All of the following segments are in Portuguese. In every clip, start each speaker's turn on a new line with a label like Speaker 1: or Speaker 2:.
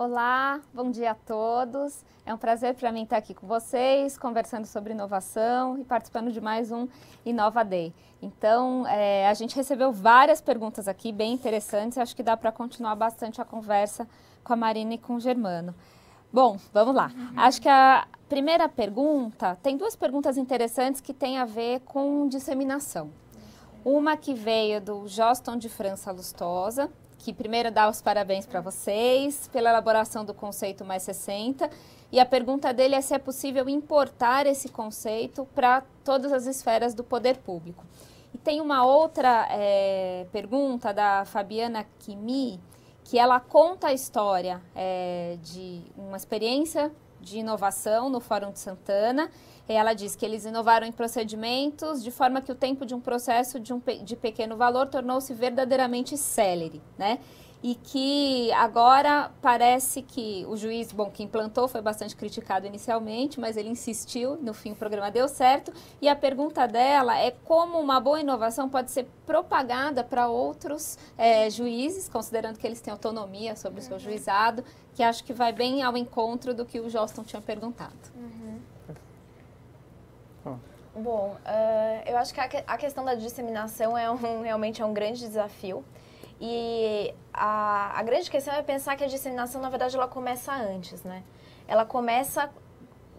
Speaker 1: Olá, bom dia a todos. É um prazer para mim estar aqui com vocês, conversando sobre inovação e participando de mais um Inova Day. Então, a gente recebeu várias perguntas aqui, bem interessantes. Acho que dá para continuar bastante a conversa com a Marina e com o Germano. Bom, vamos lá. Acho que a primeira pergunta, tem duas perguntas interessantes que têm a ver com disseminação. Uma que veio do Joston de França Lustosa, que primeiro dá os parabéns para vocês pela elaboração do conceito mais 60. E a pergunta dele é se é possível importar esse conceito para todas as esferas do poder público. E tem uma outra pergunta da Fabiana Kimi, que ela conta a história de uma experiência de inovação no Fórum de Santana. Ela diz que eles inovaram em procedimentos de forma que o tempo de um processo de pequeno valor tornou-se verdadeiramente célere, né? E que agora parece que o juiz, que implantou foi bastante criticado inicialmente, mas ele insistiu, no fim o programa deu certo. E a pergunta dela é como uma boa inovação pode ser propagada para outros juízes, considerando que eles têm autonomia sobre o seu juizado, que acho que vai bem ao encontro do que o Joston tinha perguntado.
Speaker 2: Bom, eu acho que a questão da disseminação realmente é um grande desafio. E a grande questão é pensar que a disseminação, na verdade, ela começa antes, né? Ela começa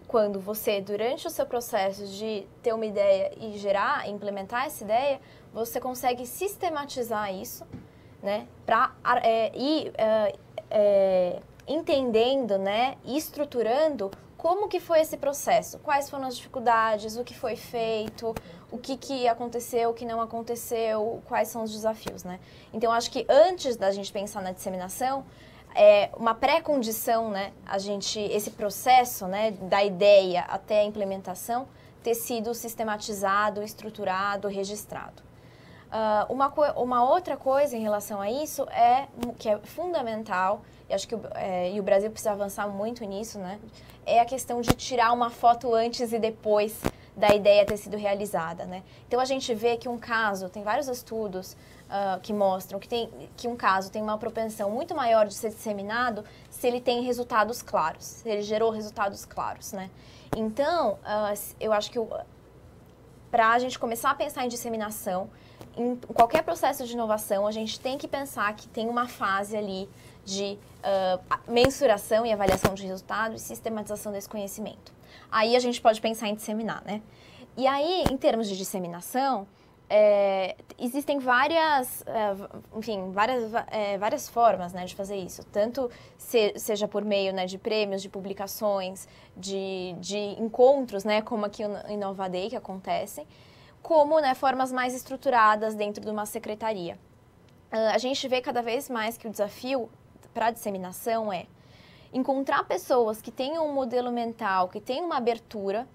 Speaker 2: quando você, durante o seu processo de ter uma ideia e gerar, implementar essa ideia, você consegue sistematizar isso, né? Entendendo, né? E estruturando como que foi esse processo, quais foram as dificuldades, o que foi feito, o que aconteceu, o que não aconteceu, quais são os desafios, né? Então, acho que antes da gente pensar na disseminação, uma pré-condição, né, esse processo, né, da ideia até a implementação, ter sido sistematizado, estruturado, registrado. Uma outra coisa em relação a isso que é fundamental, e acho que o Brasil precisa avançar muito nisso, né? É a questão de tirar uma foto antes e depois da ideia ter sido realizada, né? Então, a gente vê que um caso, tem vários estudos que mostram que um caso tem uma propensão muito maior de ser disseminado se ele tem resultados claros, se ele gerou resultados claros, né? Então, eu acho que para a gente começar a pensar em disseminação, em qualquer processo de inovação, a gente tem que pensar que tem uma fase ali de mensuração e avaliação de resultados e sistematização desse conhecimento. Aí a gente pode pensar em disseminar, né? E aí, em termos de disseminação, existem várias formas, né, de fazer isso. Tanto seja por meio, né, de prêmios, de publicações, de encontros, né, como aqui no Inova Day que acontecem, como, né, formas mais estruturadas dentro de uma secretaria. A gente vê cada vez mais que o desafio para a disseminação é encontrar pessoas que tenham um modelo mental, que tenham uma abertura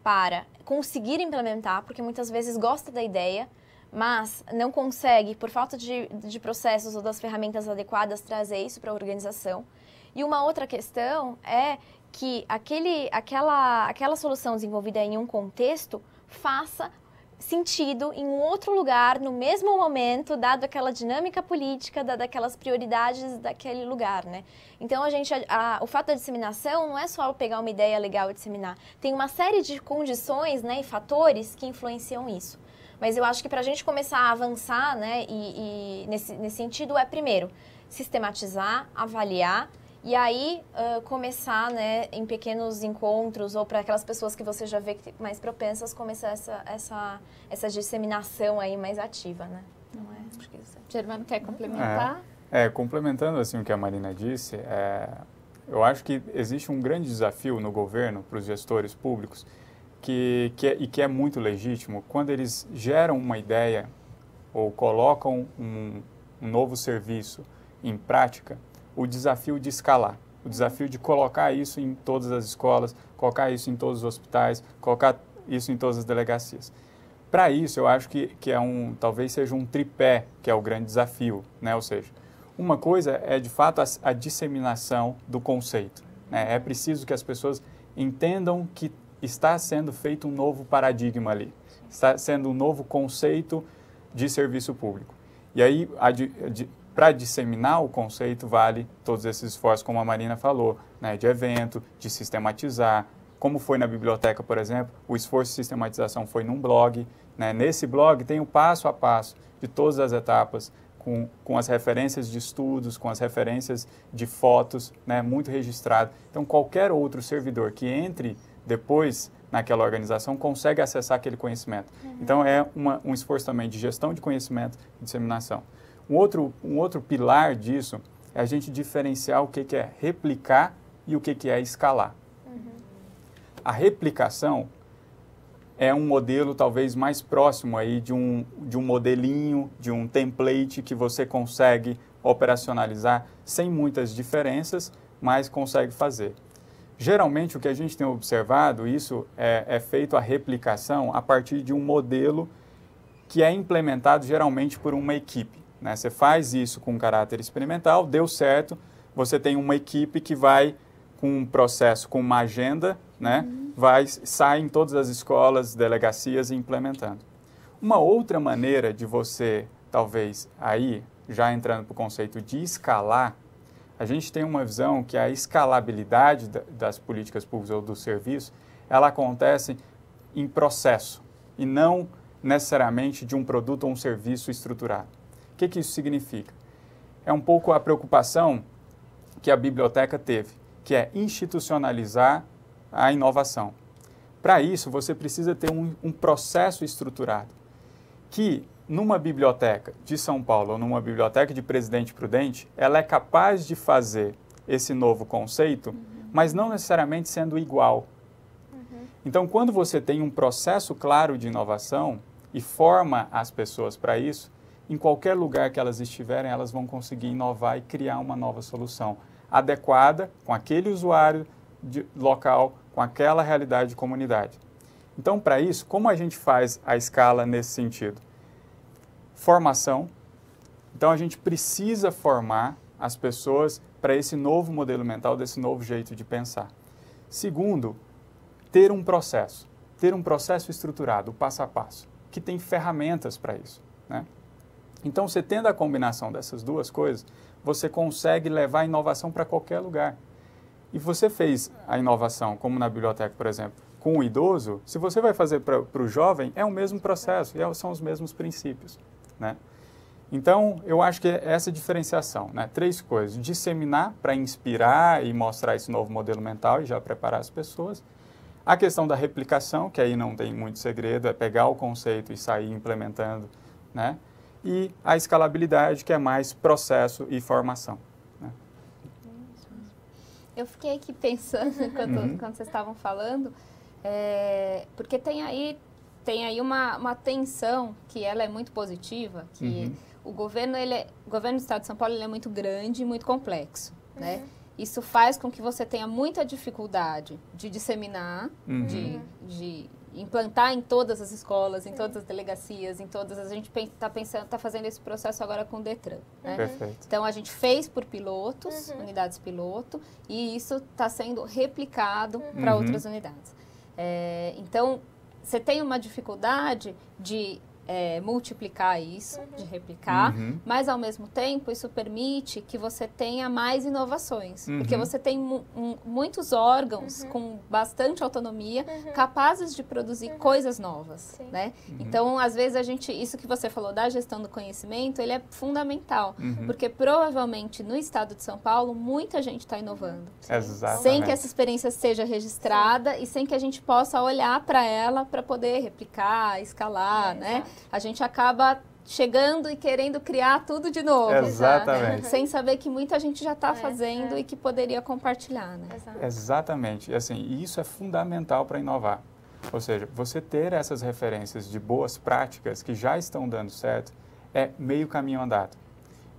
Speaker 2: para conseguir implementar, porque muitas vezes gosta da ideia, mas não consegue, por falta de processos ou das ferramentas adequadas, trazer isso para a organização. E uma outra questão é que aquela solução desenvolvida em um contexto faça sentido em um outro lugar, no mesmo momento, dado aquela dinâmica política, dado aquelas prioridades daquele lugar, né? Então, o fato da disseminação não é só pegar uma ideia legal e disseminar. Tem uma série de condições, né, e fatores que influenciam isso. Mas eu acho que para a gente começar a avançar, né, e nesse sentido, primeiro, sistematizar, avaliar, e aí, começar, né, em pequenos encontros ou para aquelas pessoas que você já vê que mais propensas, começar essa disseminação aí mais ativa, né? Então, acho que isso.
Speaker 1: Germano, quer complementar?
Speaker 3: Complementando assim o que a Marina disse, eu acho que existe um grande desafio no governo para os gestores públicos que é muito legítimo quando eles geram uma ideia ou colocam um novo serviço em prática, o desafio de escalar, o desafio de colocar isso em todas as escolas, colocar isso em todos os hospitais, colocar isso em todas as delegacias. Para isso, eu acho que talvez seja um tripé, que é o grande desafio, né? Ou seja, uma coisa é, de fato, a disseminação do conceito, né? É preciso que as pessoas entendam que está sendo feito um novo paradigma ali, está sendo um novo conceito de serviço público. E aí, para disseminar o conceito, vale todos esses esforços, como a Marina falou, né, de evento, de sistematizar. Como foi na biblioteca, por exemplo, o esforço de sistematização foi num blog. Né? Nesse blog tem o passo a passo de todas as etapas, com as referências de estudos, com as referências de fotos, né, muito registrado. Então, qualquer outro servidor que entre depois naquela organização consegue acessar aquele conhecimento. Então, é um esforço também de gestão de conhecimento e disseminação. Um outro pilar disso é a gente diferenciar o que é replicar e o que é escalar. A replicação é um modelo talvez mais próximo aí de um modelinho, de um template que você consegue operacionalizar sem muitas diferenças, mas consegue fazer. Geralmente, o que a gente tem observado, isso é feito a replicação a partir de um modelo que é implementado geralmente por uma equipe. Né? Você faz isso com caráter experimental, deu certo, você tem uma equipe que vai com um processo, com uma agenda, né? Sai em todas as escolas, delegacias implementando. Uma outra maneira de você, talvez, aí, já entrando para o conceito de escalar, a gente tem uma visão que a escalabilidade das políticas públicas ou do serviço, ela acontece em processo e não necessariamente de um produto ou um serviço estruturado. O que isso significa? É um pouco a preocupação que a biblioteca teve, que é institucionalizar a inovação. Para isso, você precisa ter um processo estruturado, que numa biblioteca de São Paulo ou numa biblioteca de Presidente Prudente, ela é capaz de fazer esse novo conceito, mas não necessariamente sendo igual. Então, quando você tem um processo claro de inovação e forma as pessoas para isso, em qualquer lugar que elas estiverem, elas vão conseguir inovar e criar uma nova solução adequada com aquele usuário local, com aquela realidade de comunidade. Então, para isso, como a gente faz a escala nesse sentido? Formação. Então, a gente precisa formar as pessoas para esse novo modelo mental, desse novo jeito de pensar. Segundo, ter um processo estruturado, passo a passo, que tem ferramentas para isso, né? Então, você tendo a combinação dessas duas coisas, você consegue levar a inovação para qualquer lugar. E você fez a inovação, como na biblioteca, por exemplo, com o idoso, se você vai fazer para o jovem, é o mesmo processo e são os mesmos princípios, né? Então, eu acho que é essa diferenciação, né? 3 coisas: disseminar para inspirar e mostrar esse novo modelo mental e já preparar as pessoas. A questão da replicação, que aí não tem muito segredo, é pegar o conceito e sair implementando, né? E a escalabilidade, que é mais processo e formação, né?
Speaker 1: Eu fiquei aqui pensando quando vocês estavam falando, porque tem aí uma tensão que ela é muito positiva, que o governo do Estado de São Paulo ele é muito grande e muito complexo, né? Isso faz com que você tenha muita dificuldade de disseminar, de implantar em todas as escolas, em todas as delegacias, a gente está fazendo esse processo agora com o Detran, né?
Speaker 3: Perfeito.
Speaker 1: Então, a gente fez por pilotos, unidades piloto, e isso está sendo replicado para outras unidades. Então, você tem uma dificuldade de multiplicar isso, de replicar, mas ao mesmo tempo isso permite que você tenha mais inovações, porque você tem muitos órgãos com bastante autonomia, capazes de produzir coisas novas, né? Então, às vezes isso que você falou da gestão do conhecimento, ele é fundamental, porque provavelmente no estado de São Paulo muita gente está inovando, sem que essa experiência seja registrada e sem que a gente possa olhar para ela para poder replicar, escalar, né? A gente acaba chegando e querendo criar tudo de novo.
Speaker 3: Exatamente.
Speaker 1: Sem saber que muita gente já está fazendo e que poderia compartilhar, né?
Speaker 3: Exatamente. E assim, isso é fundamental para inovar. Ou seja, você ter essas referências de boas práticas que já estão dando certo é meio caminho andado.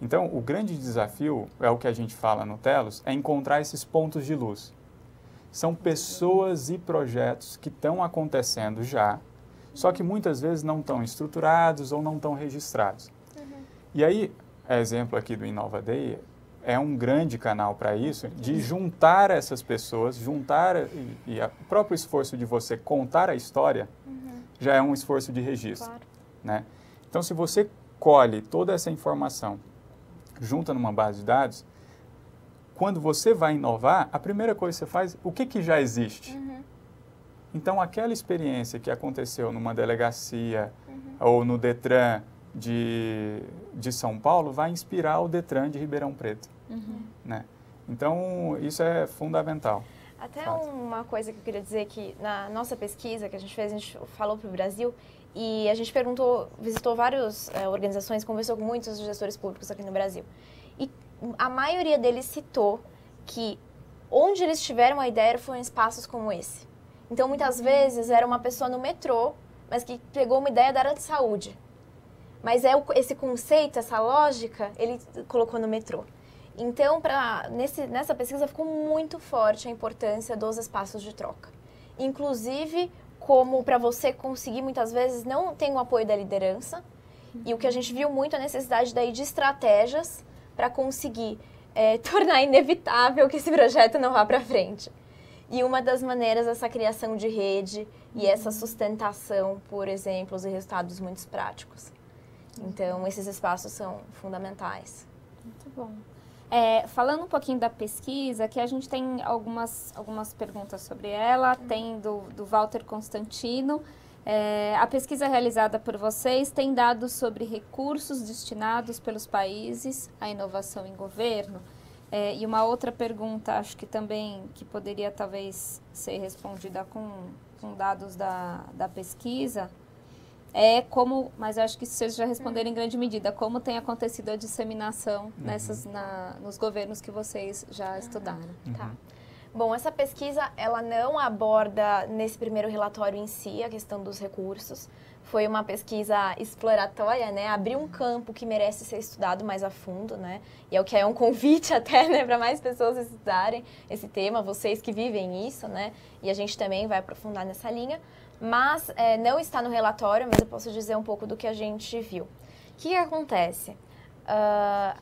Speaker 3: Então, o grande desafio, é o que a gente fala no Telos, é encontrar esses pontos de luz. São pessoas e projetos que estão acontecendo já, só que muitas vezes não estão estruturados ou não estão registrados. E aí, exemplo aqui do Inova Day, é um grande canal para isso, de juntar essas pessoas, e o próprio esforço de você contar a história já é um esforço de registro, né? Então, se você colhe toda essa informação, junta numa base de dados, quando você vai inovar, a primeira coisa que você faz, o que já existe? Então, aquela experiência que aconteceu numa delegacia ou no Detran de São Paulo vai inspirar o Detran de Ribeirão Preto, né? Então, isso é fundamental.
Speaker 2: Até uma coisa que eu queria dizer que na nossa pesquisa que a gente fez, a gente falou para o Brasil e a gente visitou várias organizações, conversou com muitos gestores públicos aqui no Brasil. E a maioria deles citou que onde eles tiveram a ideia foram em espaços como esse. Então, muitas vezes, era uma pessoa no metrô, mas que pegou uma ideia da área de saúde. Mas esse conceito, essa lógica, ele colocou no metrô. Então, nessa pesquisa ficou muito forte a importância dos espaços de troca. Inclusive, como para você conseguir, muitas vezes, não tem o apoio da liderança. E o que a gente viu muito é a necessidade daí de estratégias para conseguir tornar inevitável que esse projeto não vá para frente. E uma das maneiras é essa criação de rede e essa sustentação, por exemplo, os resultados muito práticos. Então, esses espaços são fundamentais.
Speaker 1: Muito bom. Falando um pouquinho da pesquisa, que a gente tem algumas perguntas sobre ela, tem do Walter Constantino. A pesquisa realizada por vocês tem dados sobre recursos destinados pelos países à inovação em governo? E uma outra pergunta, acho que também que poderia talvez ser respondida com dados da pesquisa, mas acho que vocês já responderam em grande medida, como tem acontecido a disseminação nos governos que vocês já estudaram.
Speaker 2: Tá. Bom, essa pesquisa, ela não aborda nesse primeiro relatório em si a questão dos recursos. Foi uma pesquisa exploratória, né? Abriu um campo que merece ser estudado mais a fundo, né? E é o que é um convite até, né, para mais pessoas estudarem esse tema, vocês que vivem isso, né? E a gente também vai aprofundar nessa linha. Mas não está no relatório, mas eu posso dizer um pouco do que a gente viu. O que acontece?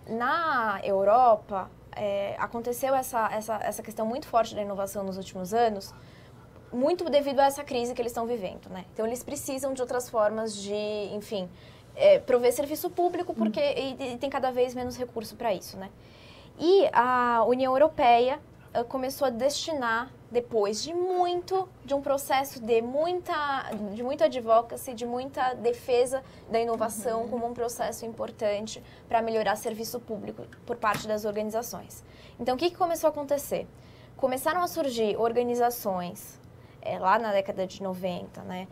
Speaker 2: Na Europa, aconteceu essa questão muito forte da inovação nos últimos anos, muito devido a essa crise que eles estão vivendo, né? Então, eles precisam de outras formas de, enfim, prover serviço público, porque e tem cada vez menos recurso para isso, né? E a União Europeia começou a destinar, depois de um processo de muita advocacy, de muita defesa da inovação como um processo importante para melhorar serviço público por parte das organizações. Então, o que começou a acontecer? Começaram a surgir organizações, lá na década de 90, né,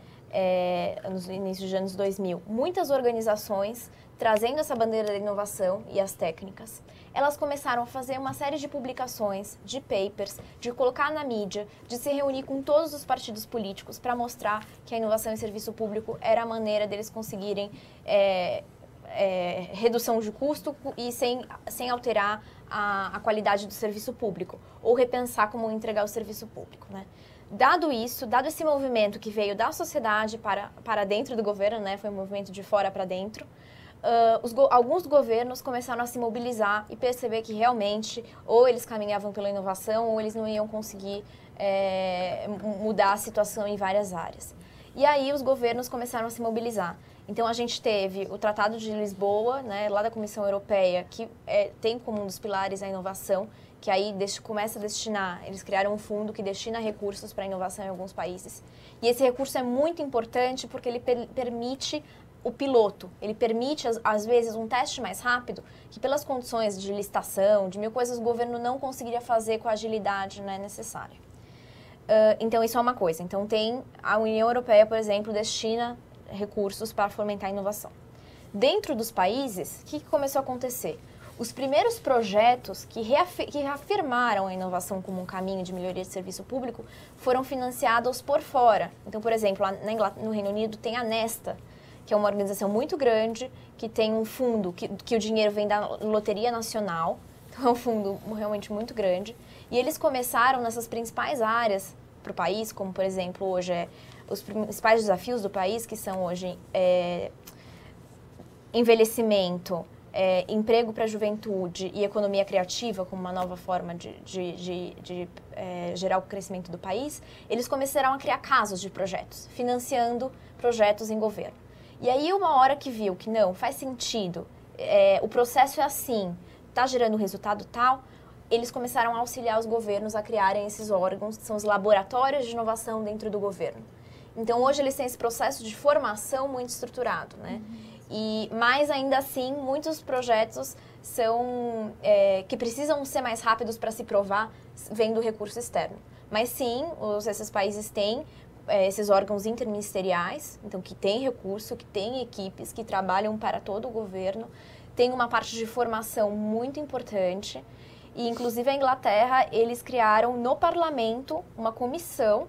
Speaker 2: nos inícios dos anos 2000, muitas organizações trazendo essa bandeira da inovação e as técnicas. Elas começaram a fazer uma série de publicações, de papers, de colocar na mídia, de se reunir com todos os partidos políticos para mostrar que a inovação em serviço público era a maneira deles conseguirem redução de custo e sem alterar a qualidade do serviço público, ou repensar como entregar o serviço público, né? Dado esse movimento que veio da sociedade para dentro do governo, né, foi um movimento de fora para dentro, alguns governos começaram a se mobilizar e perceber que realmente ou eles caminhavam pela inovação ou eles não iam conseguir mudar a situação em várias áreas. E aí os governos começaram a se mobilizar. Então, a gente teve o Tratado de Lisboa, né, lá da Comissão Europeia, que tem como um dos pilares a inovação, que aí começa a destinar, eles criaram um fundo que destina recursos para a inovação em alguns países. E esse recurso é muito importante porque ele permite o piloto, ele permite, às vezes, um teste mais rápido, que pelas condições de licitação, de mil coisas, o governo não conseguiria fazer com a agilidade, né, necessária. Então, isso é uma coisa. Então, a União Europeia, por exemplo, destina recursos para fomentar a inovação. Dentro dos países, o que começou a acontecer? Os primeiros projetos que reafirmaram a inovação como um caminho de melhoria de serviço público foram financiados por fora. Então, por exemplo, no Reino Unido tem a Nesta, que é uma organização muito grande, que tem um fundo, que o dinheiro vem da Loteria Nacional, então é um fundo realmente muito grande. E eles começaram nessas principais áreas para o país, como, por exemplo, hoje os principais desafios do país, que são hoje envelhecimento, emprego para a juventude e economia criativa como uma nova forma de gerar o crescimento do país, eles começaram a criar casos de projetos, financiando projetos em governo. E aí, uma hora que viu que não, faz sentido, o processo é assim, está gerando um resultado tal, eles começaram a auxiliar os governos a criarem esses órgãos, que são os laboratórios de inovação dentro do governo. Então, hoje eles têm esse processo de formação muito estruturado, né? Mas, ainda assim, muitos projetos são que precisam ser mais rápidos para se provar, vendo recurso externo. Mas, sim, esses países têm esses órgãos interministeriais, então, que têm recurso, que têm equipes, que trabalham para todo o governo. Tem uma parte de formação muito importante. E, inclusive, a Inglaterra, eles criaram no parlamento uma comissão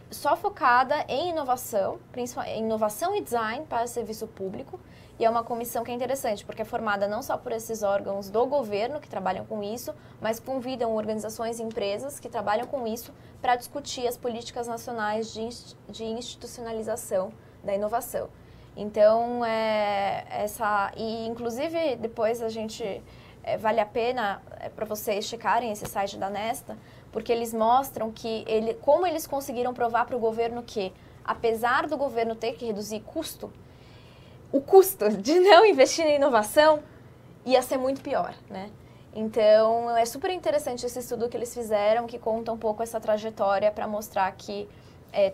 Speaker 2: só focada em inovação, principalmente em inovação e design para o serviço público. E é uma comissão que é interessante, porque é formada não só por esses órgãos do governo que trabalham com isso, mas convidam organizações e empresas que trabalham com isso para discutir as políticas nacionais de institucionalização da inovação. Então, e inclusive depois a gente vale a pena para vocês checarem esse site da Nesta, porque eles mostram como eles conseguiram provar para o governo que, apesar do governo ter que reduzir custo, o custo de não investir em inovação ia ser muito pior, né? Então, é super interessante esse estudo que eles fizeram, que conta um pouco essa trajetória para mostrar que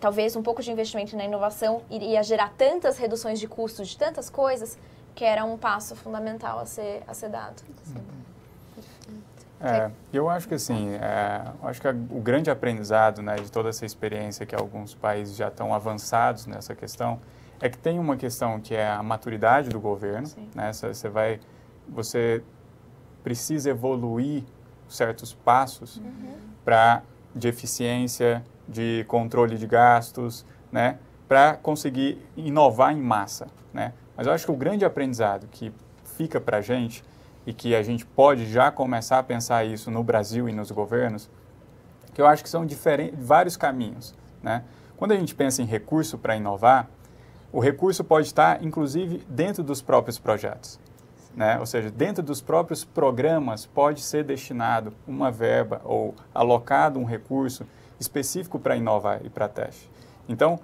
Speaker 2: talvez um pouco de investimento na inovação iria gerar tantas reduções de custos de tantas coisas, que era um passo fundamental a ser dado.
Speaker 3: Eu acho que assim, acho que o grande aprendizado, né, de toda essa experiência que alguns países já estão avançados nessa questão, é que tem uma questão que é a maturidade do governo, né? Você precisa evoluir certos passos de eficiência, de controle de gastos, né, para conseguir inovar em massa, né? Mas eu acho que o grande aprendizado que fica para a gente e que a gente pode já começar a pensar isso no Brasil e nos governos, que eu acho que são vários caminhos, né? Quando a gente pensa em recurso para inovar, o recurso pode estar, inclusive, dentro dos próprios projetos, né? Ou seja, dentro dos próprios programas pode ser destinado uma verba ou alocado um recurso específico para inovar e para teste. Então,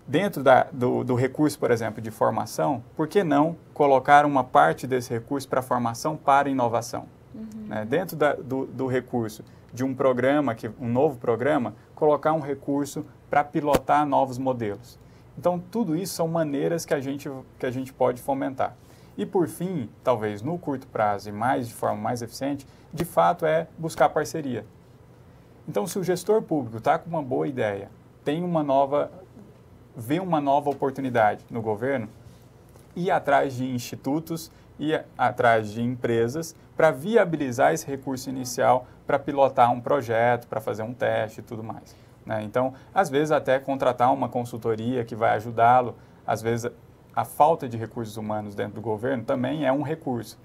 Speaker 3: dentro do recurso, por exemplo, de formação, por que não colocar uma parte desse recurso para formação para inovação? Né? Dentro do recurso de um programa, um novo programa, colocar um recurso para pilotar novos modelos. Então, tudo isso são maneiras que a gente pode fomentar. E, por fim, talvez no curto prazo e de forma mais eficiente, de fato é buscar parceria. Então, se o gestor público está com uma boa ideia, vê uma nova oportunidade no governo, ir atrás de institutos, ir atrás de empresas para viabilizar esse recurso inicial para pilotar um projeto, para fazer um teste e tudo mais, né? Então, às vezes até contratar uma consultoria que vai ajudá-lo. Às vezes a falta de recursos humanos dentro do governo também é um recurso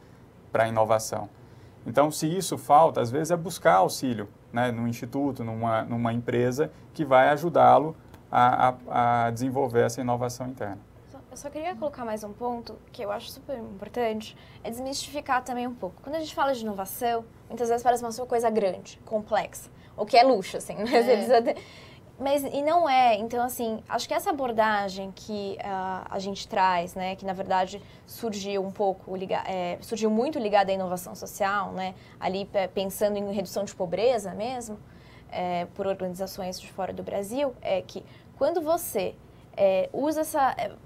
Speaker 3: para a inovação. Então, se isso falta, às vezes é buscar auxílio, né, num instituto, numa empresa que vai ajudá-lo a desenvolver essa inovação interna.
Speaker 2: Eu só queria colocar mais um ponto que eu acho super importante, é desmistificar também um pouco. Quando a gente fala de inovação, muitas vezes parece uma coisa grande, complexa, ou que é luxo, assim, mas e não é. Então, assim, acho que essa abordagem que a gente traz, né, que na verdade surgiu muito ligada à inovação social, né, ali pensando em redução de pobreza mesmo, por organizações de fora do Brasil, é que quando você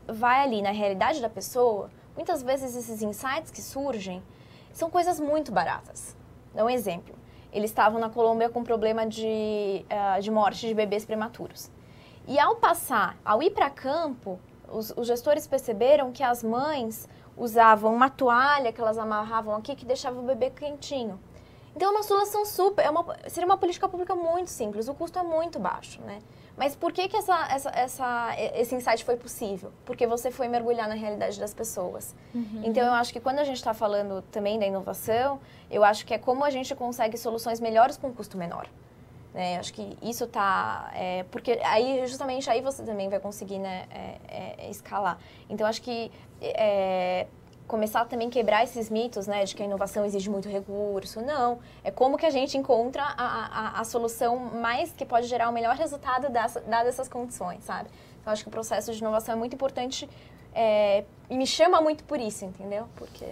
Speaker 2: vai ali na realidade da pessoa, muitas vezes esses insights que surgem são coisas muito baratas. Dá um exemplo. Eles estavam na Colômbia com problema de morte de bebês prematuros. E ao ir para campo, os gestores perceberam que as mães usavam uma toalha que elas amarravam aqui que deixava o bebê quentinho. Então, é uma solução seria uma política pública muito simples, o custo é muito baixo, né? Mas por que esse insight foi possível? Porque você foi mergulhar na realidade das pessoas. Então, eu acho que quando a gente está falando também da inovação, eu acho que é como a gente consegue soluções melhores com um custo menor. Né? Acho que isso está... porque justamente aí você também vai conseguir, né, escalar. Então, acho que... começar também a quebrar esses mitos, né, de que a inovação exige muito recurso. Não, é como que a gente encontra a solução mais que pode gerar o melhor resultado dadas essas condições, sabe? Então, acho que o processo de inovação é muito importante e me chama muito por isso, entendeu? Porque...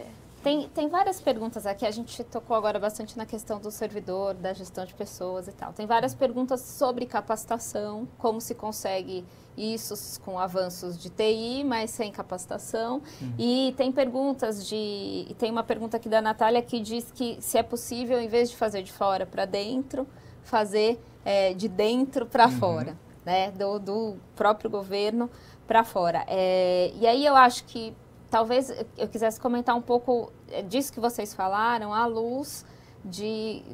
Speaker 1: Tem várias perguntas aqui, a gente tocou agora bastante na questão do servidor, da gestão de pessoas e tal. Tem várias perguntas sobre capacitação, como se consegue isso com avanços de TI, mas sem capacitação. E tem tem uma pergunta aqui da Natália que diz que se é possível, em vez de fazer de fora para dentro, fazer de dentro para fora, né? Do próprio governo para fora. E aí eu acho que talvez eu quisesse comentar um pouco disso que vocês falaram, à luz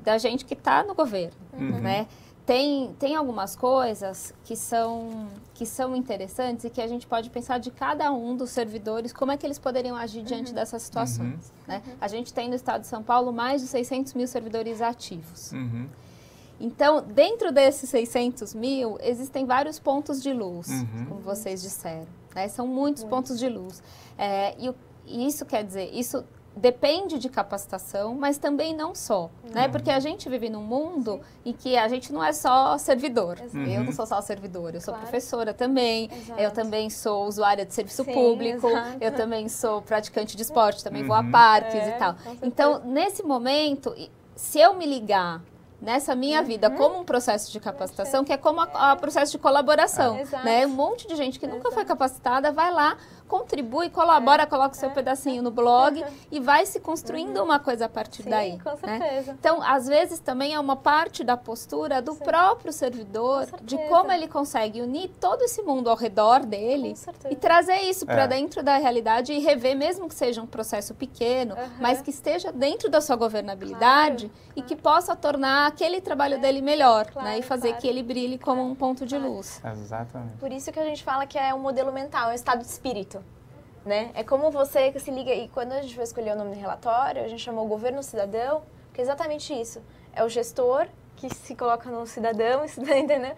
Speaker 1: da gente que está no governo, né? Tem algumas coisas que são interessantes e que a gente pode pensar de cada um dos servidores, como é que eles poderiam agir diante dessas situações, né? A gente tem no estado de São Paulo mais de 600 mil servidores ativos. Então, dentro desses 600 mil, existem vários pontos de luz, como vocês disseram, né? São muitos pontos de luz. E isso quer dizer, isso depende de capacitação, mas também não só, né? Porque a gente vive num mundo em que a gente não é só servidor. Eu não sou só servidor, eu sou professora também, eu também sou usuária de serviço público, eu também sou praticante de esporte, também vou a parques e tal. Então, nesse momento, se eu me ligar nessa minha vida como um processo de capacitação, que é como o processo de colaboração, né? Um monte de gente que nunca foi capacitada vai lá, contribui, colabora, coloca o seu pedacinho no blog e vai se construindo uma coisa a partir daí.
Speaker 2: Com certeza.
Speaker 1: Né? Então, às vezes também é uma parte da postura do próprio servidor, de como ele consegue unir todo esse mundo ao redor dele e trazer isso para dentro da realidade e rever, mesmo que seja um processo pequeno, mas que esteja dentro da sua governabilidade e que possa tornar aquele trabalho dele melhor, né? E fazer que ele brilhe como um ponto de luz.
Speaker 3: Exatamente.
Speaker 2: Por isso que a gente fala que é um modelo mental, é um estado de espírito. Né? É como você que se liga, e quando a gente foi escolher o nome do relatório, a gente chamou o governo cidadão, que é exatamente isso. É o gestor que se coloca no cidadão, entendeu?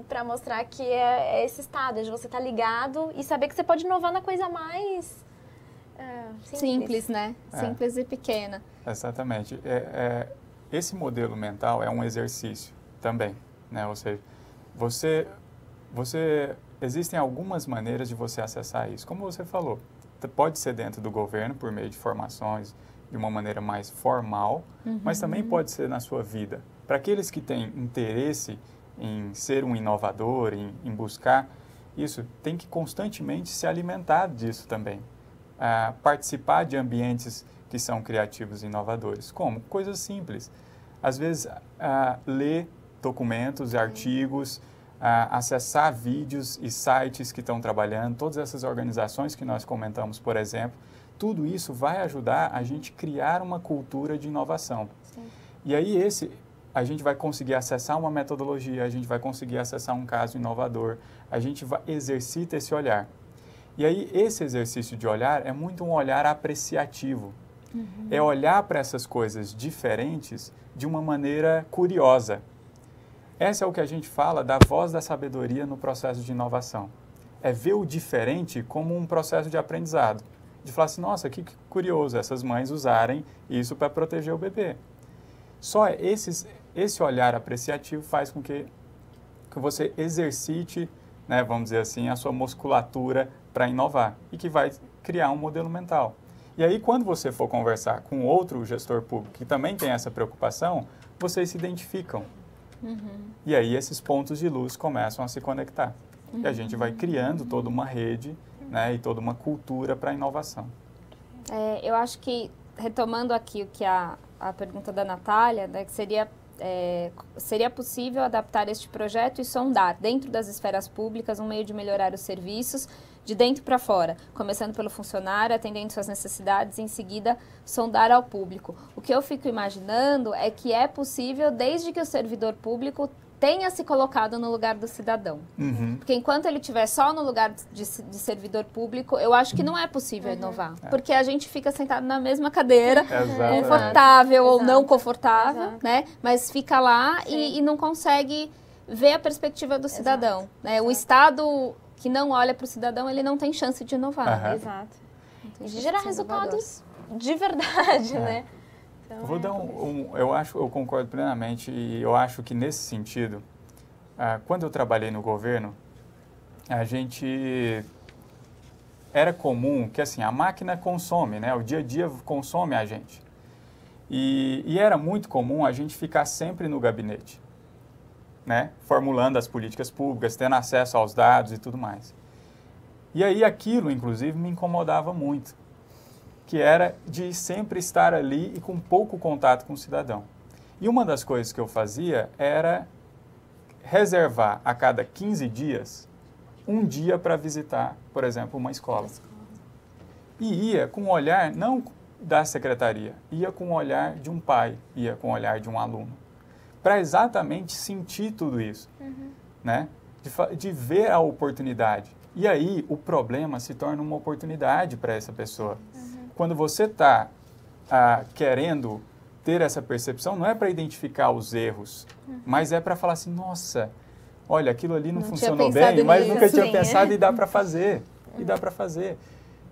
Speaker 2: Para mostrar que é esse estado, de você estar ligado e saber que você pode inovar na coisa mais
Speaker 1: simples, né? Simples e pequena.
Speaker 3: Exatamente. Esse modelo mental é um exercício também, né? Ou seja, existem algumas maneiras de você acessar isso. Como você falou, pode ser dentro do governo, por meio de formações, de uma maneira mais formal, mas também pode ser na sua vida. Para aqueles que têm interesse em ser um inovador, em buscar isso, tem que constantemente se alimentar disso também. Participar de ambientes que são criativos e inovadores. Como? Coisas simples. Às vezes, ler documentos e artigos, acessar vídeos e sites que estão trabalhando, todas essas organizações que nós comentamos, por exemplo, tudo isso vai ajudar a gente criar uma cultura de inovação. E aí a gente vai conseguir acessar uma metodologia, a gente vai conseguir acessar um caso inovador, a gente exercita esse olhar. E aí esse exercício de olhar é muito um olhar apreciativo. É olhar para essas coisas diferentes de uma maneira curiosa. Essa é o que a gente fala da voz da sabedoria no processo de inovação. É ver o diferente como um processo de aprendizado. De falar assim, nossa, que curioso essas mães usarem isso para proteger o bebê. Só esse olhar apreciativo faz com que você exercite, né, vamos dizer assim, a sua musculatura para inovar e que vai criar um modelo mental. E aí, quando você for conversar com outro gestor público que também tem essa preocupação, vocês se identificam. E aí esses pontos de luz começam a se conectar. E a gente vai criando toda uma rede, né, e toda uma cultura para a inovação.
Speaker 1: Eu acho que, retomando aqui o que a pergunta da Natália, né, que seria possível adaptar este projeto e sondar, dentro das esferas públicas, um meio de melhorar os serviços de dentro para fora, começando pelo funcionário, atendendo suas necessidades e, em seguida, sondar ao público. O que eu fico imaginando é que é possível desde que o servidor público tenha se colocado no lugar do cidadão. Porque enquanto ele estiver só no lugar de servidor público, eu acho que não é possível inovar. Porque a gente fica sentado na mesma cadeira, confortável ou não confortável, né? Mas fica lá e não consegue ver a perspectiva do cidadão. Né? O Estado que não olha para o cidadão, ele não tem chance de inovar.
Speaker 2: Exato. E de gerar resultados de verdade, né? Então,
Speaker 3: vou dar eu concordo plenamente e eu acho que nesse sentido, quando eu trabalhei no governo, a gente era comum que assim, a máquina consome, né? O dia a dia consome a gente. E era muito comum a gente ficar sempre no gabinete, né? Formulando as políticas públicas, tendo acesso aos dados e tudo mais. E aí aquilo, inclusive, me incomodava muito, que era de sempre estar ali e com pouco contato com o cidadão. E uma das coisas que eu fazia era reservar a cada 15 dias um dia para visitar, por exemplo, uma escola. E ia com o olhar, não da secretaria, ia com o olhar de um pai, ia com o olhar de um aluno, para exatamente sentir tudo isso, né? De ver a oportunidade. E aí o problema se torna uma oportunidade para essa pessoa. Quando você está querendo ter essa percepção, não é para identificar os erros, mas é para falar assim, nossa, olha, aquilo ali não funcionou bem, mas nunca tinha pensado e dá para fazer. E dá para fazer.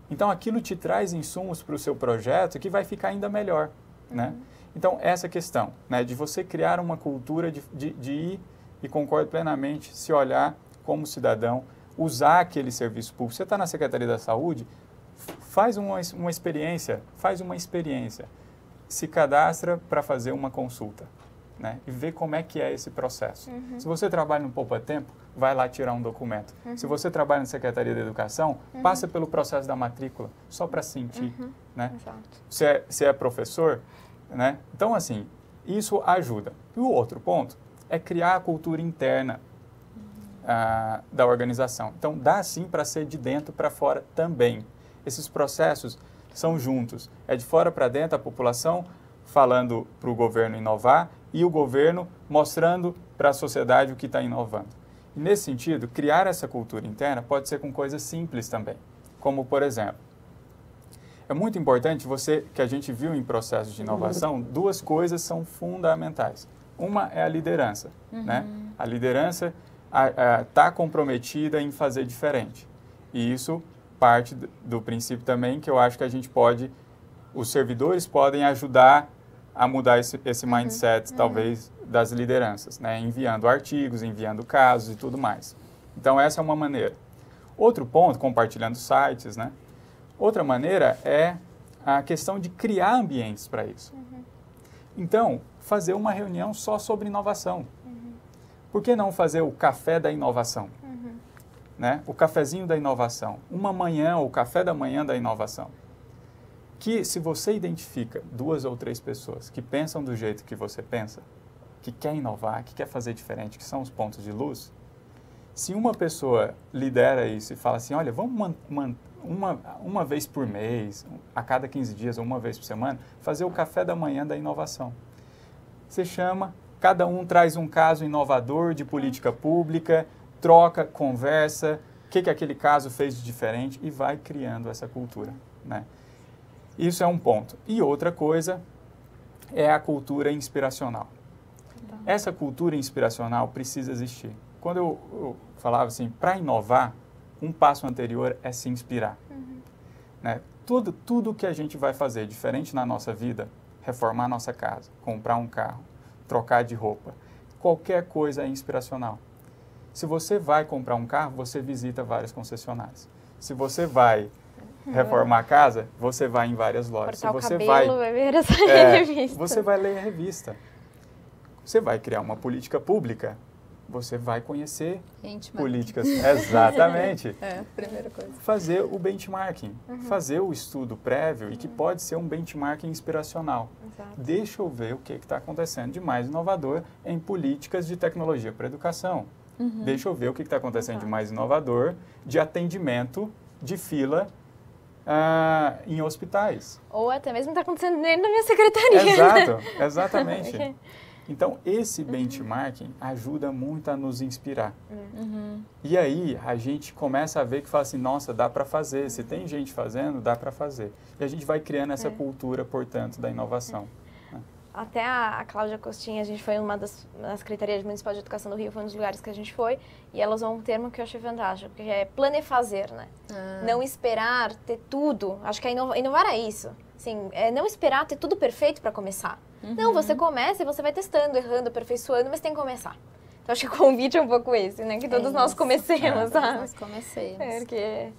Speaker 3: Então, aquilo te traz insumos para o seu projeto que vai ficar ainda melhor, né? Então, essa questão, né, de você criar uma cultura de ir, e concordo plenamente, se olhar como cidadão, usar aquele serviço público. Você está na Secretaria da Saúde, faz uma experiência, se cadastra para fazer uma consulta, né? E vê como é que é esse processo. Se você trabalha no Poupa Tempo, vai lá tirar um documento. Se você trabalha na Secretaria da Educação, passa pelo processo da matrícula, só para sentir, né? Se é professor, né? Então, assim, isso ajuda. E o outro ponto é criar a cultura interna da organização. Então, dá sim para ser de dentro para fora também. Esses processos são juntos. É de fora para dentro a população falando para o governo inovar e o governo mostrando para a sociedade o que está inovando. E nesse sentido, criar essa cultura interna pode ser com coisas simples também. Como, por exemplo, é muito importante que a gente viu em processos de inovação, duas coisas são fundamentais. Uma é a liderança, né? A liderança está comprometida em fazer diferente. E isso parte do princípio também que eu acho que a gente os servidores podem ajudar a mudar esse mindset, talvez, das lideranças, né? Enviando artigos, enviando casos e tudo mais. Então, essa é uma maneira. Outro ponto, compartilhando sites, né? Outra maneira é a questão de criar ambientes para isso. Então, fazer uma reunião só sobre inovação. Por que não fazer o café da inovação? Né? O cafezinho da inovação. Uma manhã, o café da manhã da inovação. Que se você identifica 2 ou 3 pessoas que pensam do jeito que você pensa, que quer inovar, que quer fazer diferente, que são os pontos de luz, se uma pessoa lidera isso e fala assim, olha, vamos uma vez por mês, a cada 15 dias ou uma vez por semana, fazer o café da manhã da inovação. Você chama, cada um traz um caso inovador de política pública, troca, conversa, o que aquele caso fez de diferente e vai criando essa cultura, né? Isso é um ponto. E outra coisa é a cultura inspiracional. Essa cultura inspiracional precisa existir. Quando eu falava assim, para inovar, um passo anterior é se inspirar. Né? Tudo que a gente vai fazer diferente na nossa vida, reformar nossa casa, comprar um carro, trocar de roupa, qualquer coisa é inspiracional. Se você vai comprar um carro, você visita várias concessionárias. Se você vai reformar a casa, você vai em várias lojas.
Speaker 2: Cortar
Speaker 3: Se você
Speaker 2: o cabelo, vai ver essa revista.
Speaker 3: Você vai ler a revista. Você vai criar uma política pública, você vai conhecer políticas. Exatamente.
Speaker 1: Primeira coisa.
Speaker 3: Fazer o benchmarking, fazer o estudo prévio e que pode ser um benchmarking inspiracional.
Speaker 2: Exato.
Speaker 3: Deixa eu ver o que está acontecendo de mais inovador em políticas de tecnologia para a educação. Deixa eu ver o que está acontecendo de mais inovador de atendimento de fila em hospitais.
Speaker 2: Ou até mesmo está acontecendo dentro da minha secretaria.
Speaker 3: Exato, exatamente. Então, esse benchmarking ajuda muito a nos inspirar. E aí, a gente começa a ver que fala assim, nossa, dá para fazer. Se tem gente fazendo, dá para fazer. E a gente vai criando essa cultura, portanto, da inovação.
Speaker 2: Até a Cláudia Costinha, a gente foi na Secretaria Municipal de Educação do Rio, foi um dos lugares que a gente foi, e ela usou um termo que eu achei fantástico, que é planefazer, né? Não esperar ter tudo. Acho que inovar é isso. Assim, é não esperar ter tudo perfeito para começar. Não, você começa e você vai testando, errando, aperfeiçoando, mas tem que começar. Então, acho que o convite é um pouco esse, né? Que todos nós comecemos, sabe?
Speaker 1: Nós comecemos.
Speaker 2: Porque...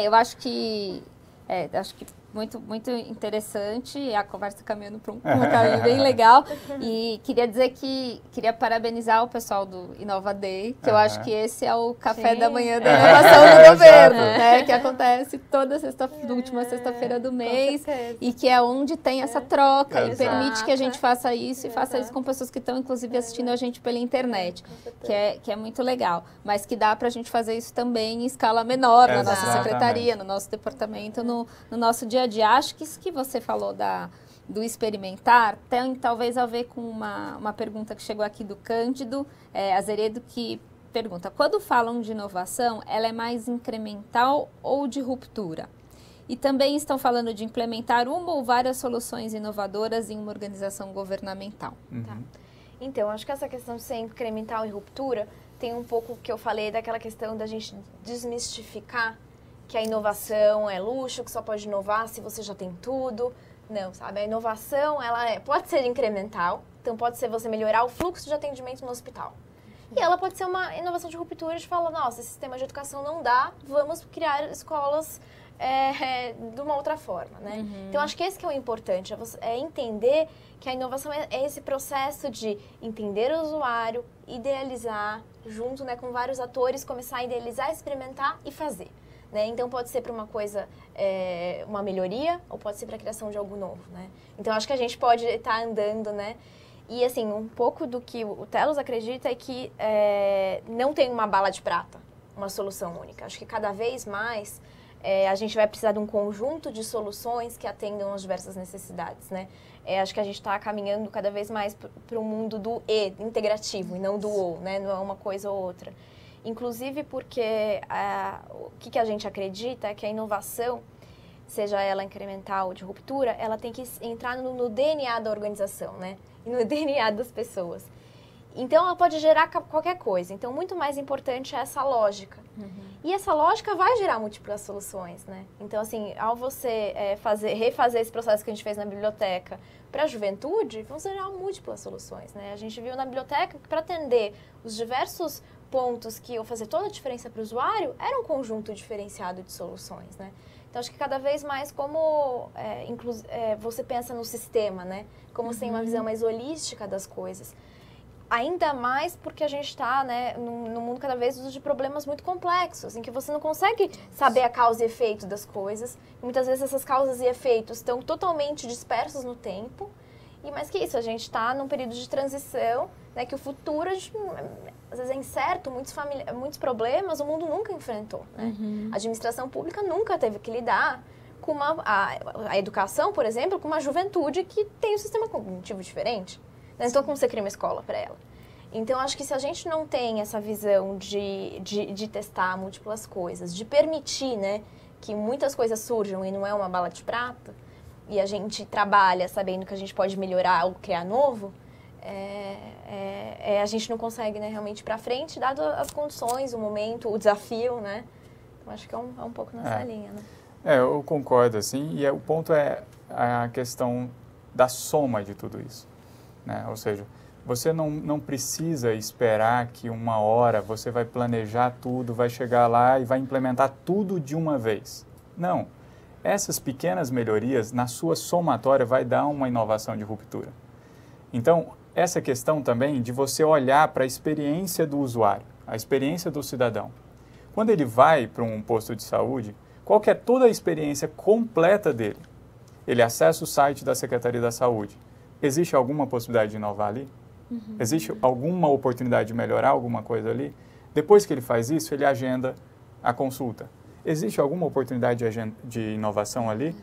Speaker 1: eu acho que muito interessante, a conversa caminhando para um caminho bem legal. E queria dizer que queria parabenizar o pessoal do Inova Day, que eu acho que esse é o café da manhã da inovação do governo, né? Que acontece toda última sexta-feira do mês, e que é onde tem essa troca e permite que a gente faça isso e faça isso com pessoas que estão, inclusive, assistindo a gente pela internet, que é muito legal. Mas que dá para a gente fazer isso também em escala menor, na nossa secretaria, no nosso departamento, no nosso dia a dia. Acho que isso que você falou do experimentar tem talvez a ver com uma pergunta que chegou aqui do Cândido Azeredo, que pergunta: quando falam de inovação, ela é mais incremental ou de ruptura? E também estão falando de implementar uma ou várias soluções inovadoras em uma organização governamental.
Speaker 2: Tá. Então, acho que essa questão de ser incremental e ruptura tem um pouco que eu falei daquela questão da gente desmistificar que a inovação é luxo, que só pode inovar se você já tem tudo. Não, sabe? A inovação, ela pode ser incremental, então pode ser você melhorar o fluxo de atendimento no hospital. E ela pode ser uma inovação de ruptura, de falar, nossa, esse sistema de educação não dá, vamos criar escolas de uma outra forma, né? Então, acho que esse que é o importante, é entender que a inovação é esse processo de entender o usuário, idealizar, junto, né, com vários atores, começar a idealizar, experimentar e fazer. Né? Então, pode ser para uma coisa, uma melhoria, ou pode ser para a criação de algo novo, né? Então, acho que a gente pode estar andando, né? E, assim, um pouco do que o Telos acredita é que não tem uma bala de prata, uma solução única. Acho que cada vez mais a gente vai precisar de um conjunto de soluções que atendam às diversas necessidades, né? Acho que a gente está caminhando cada vez mais para o mundo do E, integrativo, e não do O, né? Não é uma coisa ou outra. Inclusive porque o que a gente acredita é que a inovação, seja ela incremental ou de ruptura, ela tem que entrar no DNA da organização, né? E no DNA das pessoas. Então, ela pode gerar qualquer coisa. Então, muito mais importante é essa lógica. E essa lógica vai gerar múltiplas soluções, né? Então, assim, ao você refazer esse processo que a gente fez na biblioteca para a juventude, vão gerar múltiplas soluções, né? A gente viu na biblioteca que para atender os diversos pontos que iam fazer toda a diferença para o usuário, era um conjunto diferenciado de soluções, né? Então, acho que cada vez mais como você pensa no sistema, né? Como você tem uma visão mais holística das coisas. Ainda mais porque a gente está, né, num mundo cada vez de problemas muito complexos, em que você não consegue saber a causa e efeito das coisas. E muitas vezes essas causas e efeitos estão totalmente dispersos no tempo. E mais que isso, a gente está num período de transição, né, que o futuro, às vezes é incerto, muitos problemas o mundo nunca enfrentou. Né? A administração pública nunca teve que lidar com a educação, por exemplo, com uma juventude que tem um sistema cognitivo diferente. Então, como você cria uma escola para ela? Então, acho que se a gente não tem essa visão de testar múltiplas coisas, de permitir, né, que muitas coisas surjam e não é uma bala de prata, e a gente trabalha sabendo que a gente pode melhorar ou criar novo, a gente não consegue, né, realmente ir para frente, dado as condições, o momento, o desafio, né? Então, acho que é um pouco nessa linha, né?
Speaker 3: Eu concordo, assim, e o ponto é a questão da soma de tudo isso. Né? Ou seja, você não precisa esperar que uma hora você vai planejar tudo, vai chegar lá e vai implementar tudo de uma vez. Não. Essas pequenas melhorias, na sua somatória, vai dar uma inovação de ruptura. Então, essa questão também de você olhar para a experiência do usuário, a experiência do cidadão. Quando ele vai para um posto de saúde, qual que é toda a experiência completa dele? Ele acessa o site da Secretaria da Saúde. Existe alguma possibilidade de inovar ali? Existe alguma oportunidade de melhorar alguma coisa ali? Depois que ele faz isso, ele agenda a consulta. Existe alguma oportunidade de inovação ali?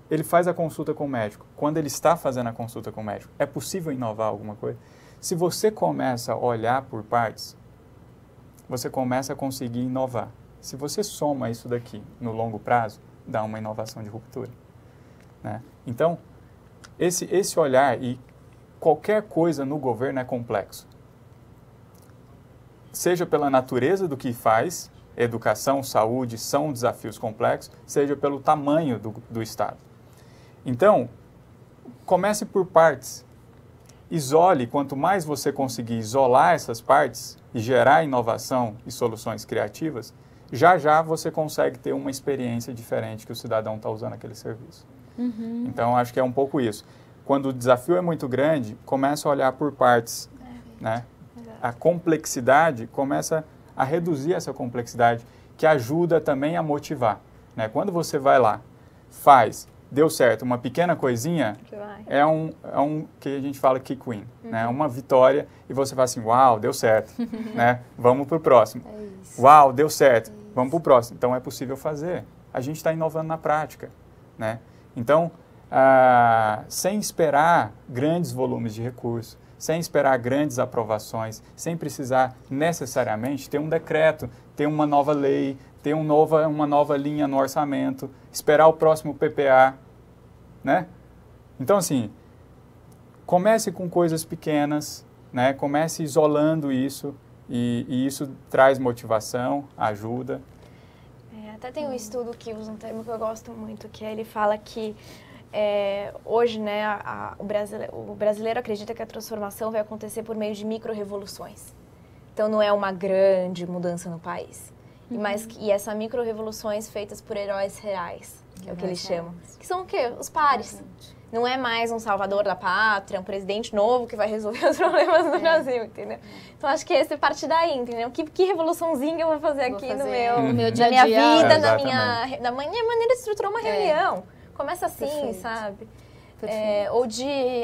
Speaker 3: Ele faz a consulta com o médico. Quando ele está fazendo a consulta com o médico, é possível inovar alguma coisa? Se você começa a olhar por partes, você começa a conseguir inovar. Se você soma isso daqui no longo prazo, dá uma inovação de ruptura. Né? Então, esse olhar, e qualquer coisa no governo é complexo. Seja pela natureza do que faz, educação, saúde, são desafios complexos, seja pelo tamanho do Estado. Então, comece por partes isole, quanto mais você conseguir isolar essas partes e gerar inovação e soluções criativas, já você consegue ter uma experiência diferente que o cidadão está usando aquele serviço. Então, acho que é um pouco isso. Quando o desafio é muito grande, começa a olhar por partes, né? A complexidade começa a reduzir essa complexidade, que ajuda também a motivar, né? Quando você vai lá, faz, deu certo, uma pequena coisinha, é um que a gente fala kick win, né? Uma vitória, e você fala assim, uau, deu certo, né? Vamos para o próximo. Uau, deu certo, vamos para o próximo. Então, é possível fazer. A gente está inovando na prática, né? Então, sem esperar grandes volumes de recursos, sem esperar grandes aprovações, sem precisar necessariamente ter um decreto, ter uma nova lei, ter uma nova linha no orçamento, esperar o próximo PPA, né? Então, assim, comece com coisas pequenas, né? Comece isolando isso e isso traz motivação, ajuda.
Speaker 2: Até tem um estudo que usa um termo que eu gosto muito, que ele fala que hoje, né, o brasileiro acredita que a transformação vai acontecer por meio de micro-revoluções. Então, não é uma grande mudança no país. E essas micro-revoluções feitas por heróis reais, que é o que eles chamam. Que são o quê? Os pares. Não é mais um salvador da pátria, um presidente novo que vai resolver os problemas do Brasil, entendeu? Então, acho que esse parte daí, entendeu? Que revoluçãozinha eu vou fazer aqui no meu dia a dia? Na minha vida, na minha maneira de estruturar uma reunião. Começa assim, perfeito, sabe?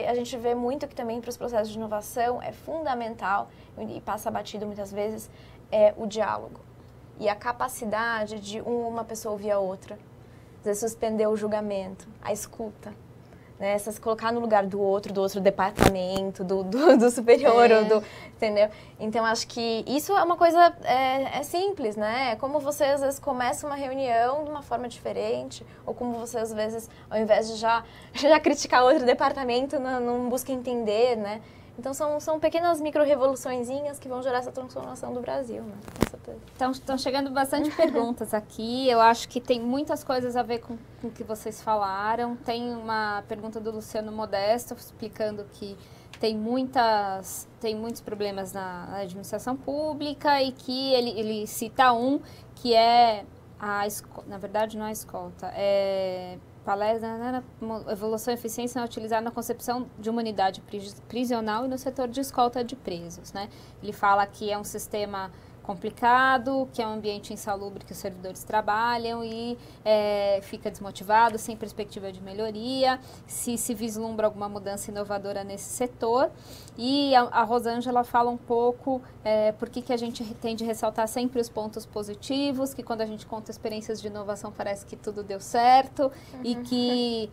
Speaker 2: A gente vê muito que também para os processos de inovação é fundamental, e passa batido muitas vezes, o diálogo. E a capacidade de uma pessoa ouvir a outra. Às vezes suspender o julgamento, a escuta. Né? Se colocar no lugar do outro departamento, do superior, entendeu? Então, acho que isso é uma coisa simples, né? É como você, às vezes, começa uma reunião de uma forma diferente, ou como você, às vezes, ao invés de já criticar outro departamento, não busca entender, né? Então, são pequenas micro-revoluçõezinhas que vão gerar essa transformação do Brasil, né? Com certeza.
Speaker 1: Então, estão chegando bastante perguntas aqui. Eu acho que tem muitas coisas a ver com o que vocês falaram. Tem uma pergunta do Luciano Modesto, explicando que tem muitos problemas na administração pública e que ele cita um que é na verdade, não é a escolta, palestra, evolução e eficiência utilizada na concepção de uma unidade prisional e no setor de escolta de presos, né? Ele fala que é um sistema complicado, que é um ambiente insalubre que os servidores trabalham e fica desmotivado, sem perspectiva de melhoria, se vislumbra alguma mudança inovadora nesse setor. E a Rosângela fala um pouco por que a gente tem de ressaltar sempre os pontos positivos, que quando a gente conta experiências de inovação parece que tudo deu certo e que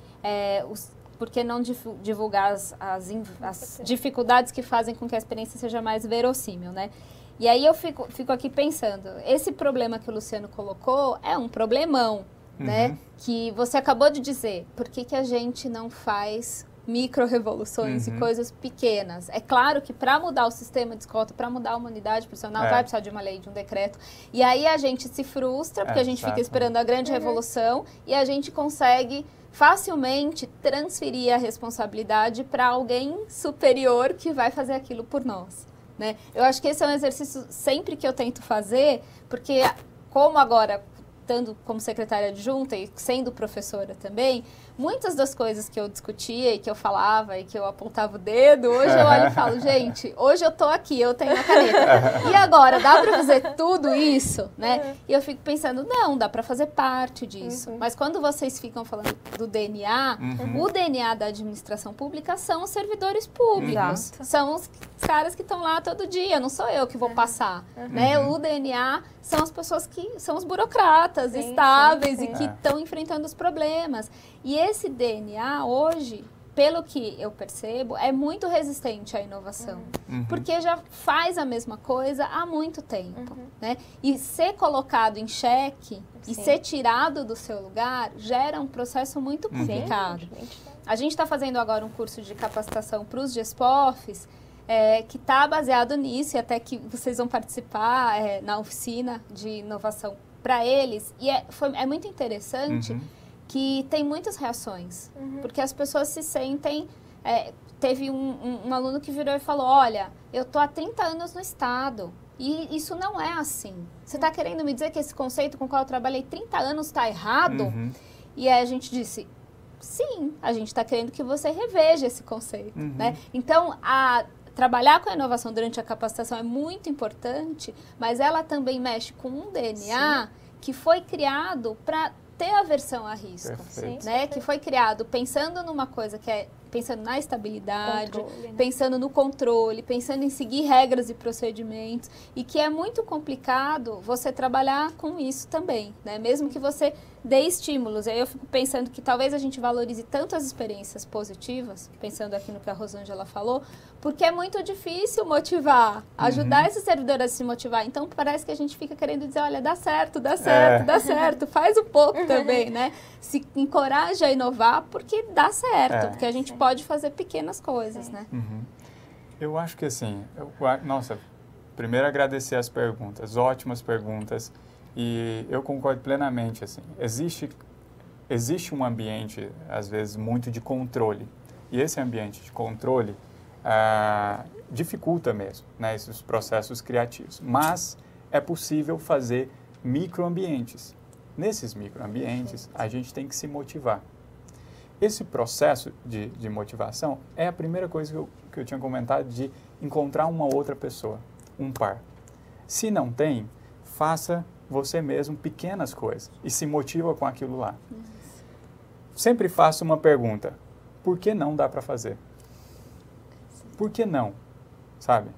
Speaker 1: por que não divulgar as dificuldades que fazem com que a experiência seja mais verossímil, né? E aí eu fico aqui pensando, esse problema que o Luciano colocou é um problemão, né? Que você acabou de dizer, por que a gente não faz micro-revoluções e coisas pequenas? É claro que para mudar o sistema de escolta, para mudar a humanidade profissional, vai precisar de uma lei, de um decreto. E aí a gente se frustra, porque a gente fica esperando a grande revolução e a gente consegue facilmente transferir a responsabilidade para alguém superior que vai fazer aquilo por nós. Né? Eu acho que esse é um exercício sempre que eu tento fazer, porque como agora, estando como secretária adjunta e sendo professora também, muitas das coisas que eu discutia e que eu falava e que eu apontava o dedo, hoje eu olho e falo, gente, hoje eu tô aqui, eu tenho a caneta. E agora, dá para fazer tudo isso, né? E eu fico pensando, não, dá para fazer parte disso. Mas quando vocês ficam falando do DNA, o DNA da administração pública são os servidores públicos. São os caras que estão lá todo dia, não sou eu que vou passar. Né? O DNA são as pessoas que são os burocratas estáveis e que estão enfrentando os problemas. E esse DNA hoje, pelo que eu percebo, é muito resistente à inovação. Porque já faz a mesma coisa há muito tempo. Né? E ser colocado em xeque e ser tirado do seu lugar gera um processo muito complicado. A gente está fazendo agora um curso de capacitação para os GESPOFs, que está baseado nisso, e até que vocês vão participar na oficina de inovação para eles. E é muito interessante que tem muitas reações, porque as pessoas se sentem teve um aluno que virou e falou, olha, eu tô há 30 anos no Estado e isso não é assim. Você está querendo me dizer que esse conceito com o qual eu trabalhei 30 anos está errado? E aí a gente disse, sim, a gente está querendo que você reveja esse conceito, né? Então, trabalhar com a inovação durante a capacitação é muito importante, mas ela também mexe com um DNA que foi criado para ter aversão a risco, né? Que foi criado pensando numa coisa que é pensando na estabilidade, controle, né? Pensando no controle, pensando em seguir regras e procedimentos, e que é muito complicado você trabalhar com isso também, né? Mesmo que você dê estímulos. Aí eu fico pensando que talvez a gente valorize tanto as experiências positivas, pensando aqui no que a Rosângela falou, porque é muito difícil motivar, ajudar esses servidores a se motivar. Então parece que a gente fica querendo dizer, olha, dá certo, dá certo, faz um pouco também, né? Se encoraja a inovar porque dá certo, porque a gente pode fazer pequenas coisas, né?
Speaker 3: Eu acho que assim, nossa, primeiro agradecer as perguntas, ótimas perguntas, e eu concordo plenamente, assim, existe um ambiente, às vezes, muito de controle, e esse ambiente de controle dificulta mesmo, né, esses processos criativos, mas é possível fazer microambientes. Nesses microambientes, a gente tem que se motivar. Esse processo de motivação é a primeira coisa que eu tinha comentado, de encontrar uma outra pessoa, um par. Se não tem, faça você mesmo pequenas coisas e se motiva com aquilo lá. Sempre faço uma pergunta, por que não dá para fazer? Por que não? Sabe?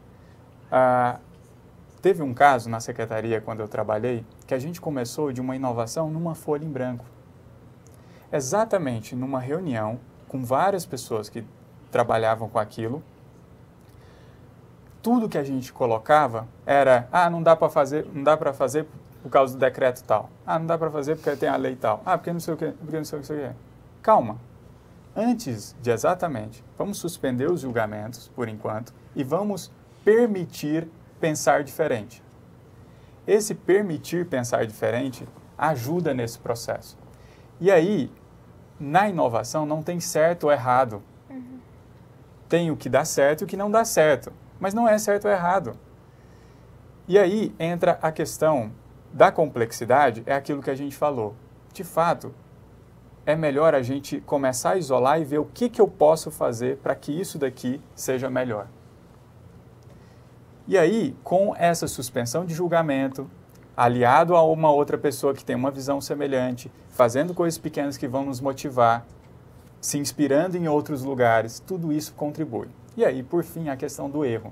Speaker 3: Teve um caso na secretaria, quando eu trabalhei, que a gente começou de uma inovação numa folha em branco. Exatamente numa reunião com várias pessoas que trabalhavam com aquilo, tudo que a gente colocava era, não dá para fazer por causa do decreto tal. Não dá para fazer porque tem a lei tal. Porque não sei o quê, porque não sei o quê. Calma. Antes de vamos suspender os julgamentos por enquanto e vamos permitir pensar diferente. Esse permitir pensar diferente ajuda nesse processo. E aí, na inovação, não tem certo ou errado. Tem o que dá certo e o que não dá certo. Mas não é certo ou errado. E aí entra a questão da complexidade, é aquilo que a gente falou. De fato, é melhor a gente começar a isolar e ver o que eu posso fazer para que isso daqui seja melhor. E aí, com essa suspensão de julgamento, aliado a uma outra pessoa que tem uma visão semelhante, fazendo coisas pequenas que vão nos motivar, se inspirando em outros lugares, tudo isso contribui. E aí, por fim, a questão do erro.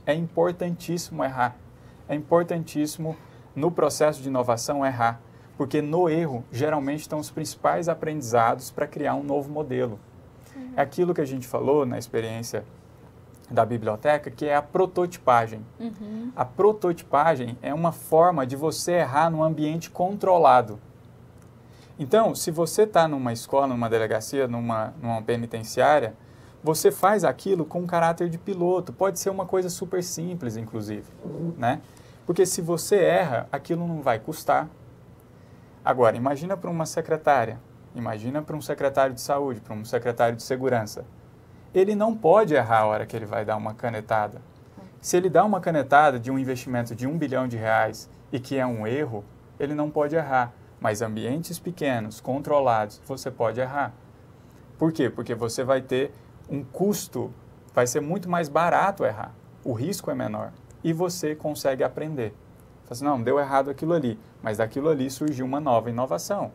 Speaker 3: É importantíssimo errar. É importantíssimo, no processo de inovação, errar. Porque no erro, geralmente, estão os principais aprendizados para criar um novo modelo. É aquilo que a gente falou na experiência da biblioteca, que é a prototipagem. A prototipagem é uma forma de você errar num ambiente controlado. Então, se você está numa escola, numa delegacia, numa penitenciária, você faz aquilo com caráter de piloto. Pode ser uma coisa super simples, inclusive, né? Porque se você erra, aquilo não vai custar. Agora, imagina para uma secretária, imagina para um secretário de saúde, para um secretário de segurança. Ele não pode errar a hora que ele vai dar uma canetada. Se ele dá uma canetada de um investimento de R$1 bilhão e que é um erro, ele não pode errar. Mas ambientes pequenos, controlados, você pode errar. Por quê? Porque você vai ter um custo, vai ser muito mais barato errar. O risco é menor. E você consegue aprender. Fala assim, não, deu errado aquilo ali, mas daquilo ali surgiu uma nova inovação.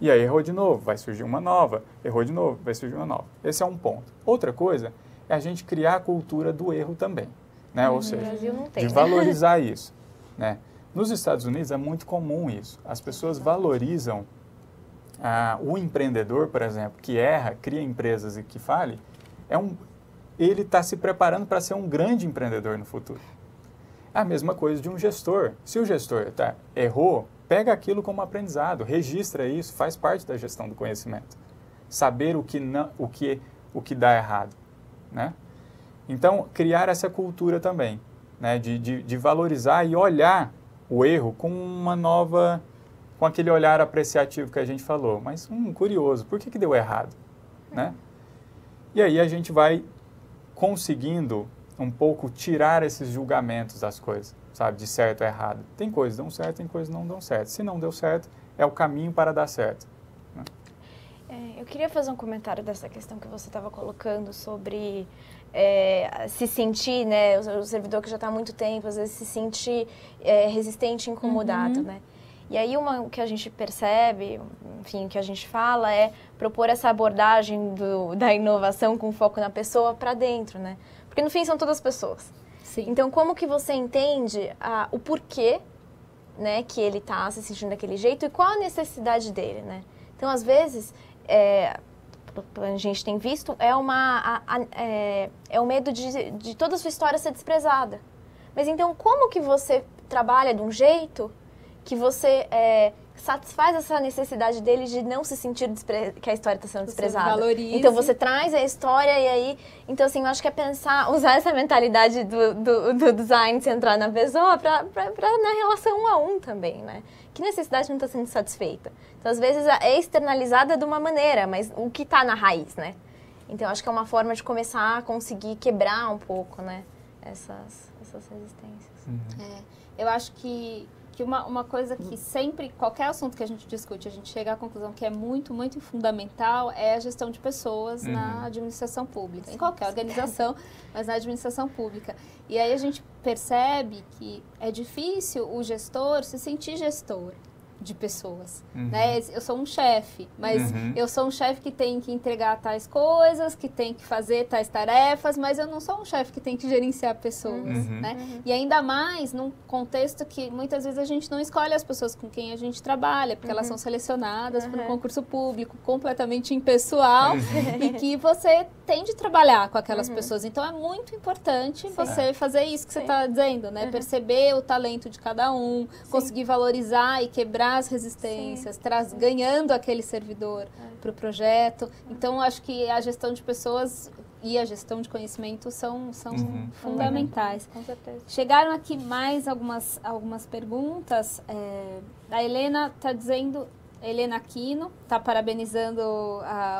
Speaker 3: E aí errou de novo, vai surgir uma nova. Errou de novo, vai surgir uma nova. Esse é um ponto. Outra coisa é a gente criar a cultura do erro também. Né? Ou seja, de valorizar isso. Né? Nos Estados Unidos é muito comum isso. As pessoas valorizam o empreendedor, por exemplo, que erra, cria empresas e que fale, ele está se preparando para ser um grande empreendedor no futuro. A mesma coisa de um gestor. Se o gestor errou, pega aquilo como aprendizado, registra isso, faz parte da gestão do conhecimento. Saber o que dá errado. Né? Então, criar essa cultura também, né? de valorizar e olhar o erro com aquele olhar apreciativo que a gente falou. Mas, curioso, por que deu errado? Né? E aí a gente vai conseguindo um pouco tirar esses julgamentos das coisas, sabe? De certo ou errado. Tem coisas que dão certo, tem coisas que não dão certo. Se não deu certo, é o caminho para dar certo. Né?
Speaker 2: Eu queria fazer um comentário dessa questão que você estava colocando sobre se sentir, né? O servidor que já está há muito tempo, às vezes se sentir resistente, incomodado, né? E aí o que a gente percebe, enfim, o que a gente fala é propor essa abordagem da inovação com foco na pessoa para dentro, né? Porque no fim são todas pessoas.
Speaker 1: Sim.
Speaker 2: Então, como que você entende o porquê, né, que ele está se sentindo daquele jeito e qual a necessidade dele, né? Então, às vezes, a gente tem visto, é o medo de toda a sua história ser desprezada. Mas então, como que você trabalha de um jeito que você satisfaz essa necessidade dele de não se sentir que a história está sendo desprezada?
Speaker 1: Valorize.
Speaker 2: Então, você traz a história e aí... Então, assim, eu acho que é usar essa mentalidade do design, centrar na pessoa na relação 1 a 1 também, né? Que necessidade não está sendo satisfeita? Então, às vezes, é externalizada de uma maneira, mas o que está na raiz, né? Então, acho que é uma forma de começar a conseguir quebrar um pouco, né? Essas resistências.
Speaker 1: Eu acho que uma coisa que sempre, qualquer assunto que a gente discute, a gente chega à conclusão que é muito, muito fundamental é a gestão de pessoas na administração pública. Em qualquer organização, mas na administração pública. E aí a gente percebe que é difícil o gestor se sentir gestor de pessoas, né? Eu sou um chefe, mas eu sou um chefe que tem que entregar tais coisas, que tem que fazer tais tarefas, mas eu não sou um chefe que tem que gerenciar pessoas, né? E ainda mais num contexto que muitas vezes a gente não escolhe as pessoas com quem a gente trabalha, porque elas são selecionadas por um concurso público completamente impessoal e que você tem de trabalhar com aquelas pessoas. Então é muito importante você fazer isso que você está dizendo, né? Perceber o talento de cada um, conseguir valorizar e quebrar as resistências, ganhando aquele servidor para o projeto. Então, acho que a gestão de pessoas e a gestão de conhecimento são fundamentais.
Speaker 2: Com certeza.
Speaker 1: Chegaram aqui mais algumas perguntas. A Helena está dizendo... Helena Aquino está parabenizando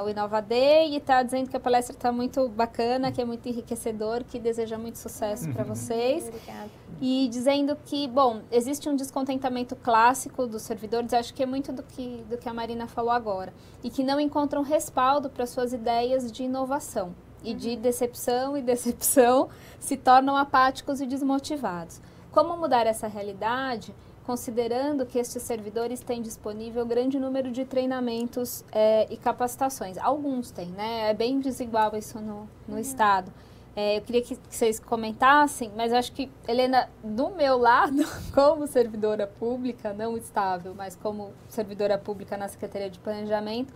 Speaker 1: o Inova Day e está dizendo que a palestra está muito bacana, que é muito enriquecedor, que deseja muito sucesso para vocês.
Speaker 2: Obrigada.
Speaker 1: E dizendo que, bom, existe um descontentamento clássico dos servidores, acho que é muito do que a Marina falou agora, e que não encontram respaldo para suas ideias de inovação. E de decepção se tornam apáticos e desmotivados. Como mudar essa realidade, considerando que estes servidores têm disponível grande número de treinamentos e capacitações? Alguns têm, né? É bem desigual isso no Estado. Eu queria que vocês comentassem, mas acho que, Helena, do meu lado, como servidora pública, não estável, mas como servidora pública na Secretaria de Planejamento,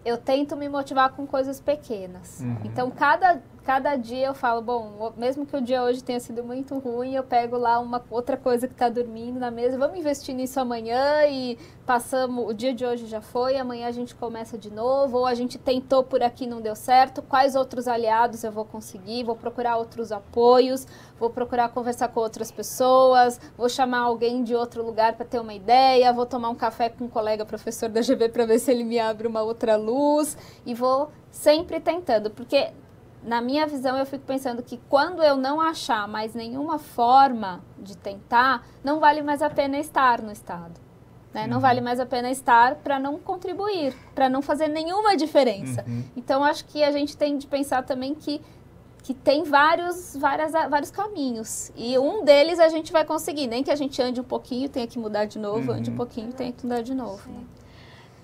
Speaker 1: eu tento me motivar com coisas pequenas. Então, cada dia eu falo, bom, mesmo que o dia hoje tenha sido muito ruim, eu pego lá uma outra coisa que está dormindo na mesa, vamos investir nisso amanhã e o dia de hoje já foi, amanhã a gente começa de novo, ou a gente tentou por aqui, não deu certo, quais outros aliados eu vou conseguir, vou procurar outros apoios, vou procurar conversar com outras pessoas, vou chamar alguém de outro lugar para ter uma ideia, vou tomar um café com um colega professor da GB para ver se ele me abre uma outra luz, e vou sempre tentando, porque na minha visão eu fico pensando que quando eu não achar mais nenhuma forma de tentar, não vale mais a pena estar no Estado. Né? Não vale mais a pena estar para não contribuir, para não fazer nenhuma diferença. Então, acho que a gente tem de pensar também que tem vários caminhos. E um deles a gente vai conseguir. Nem que a gente ande um pouquinho, tenha que mudar de novo, ande um pouquinho, tenha que mudar de novo.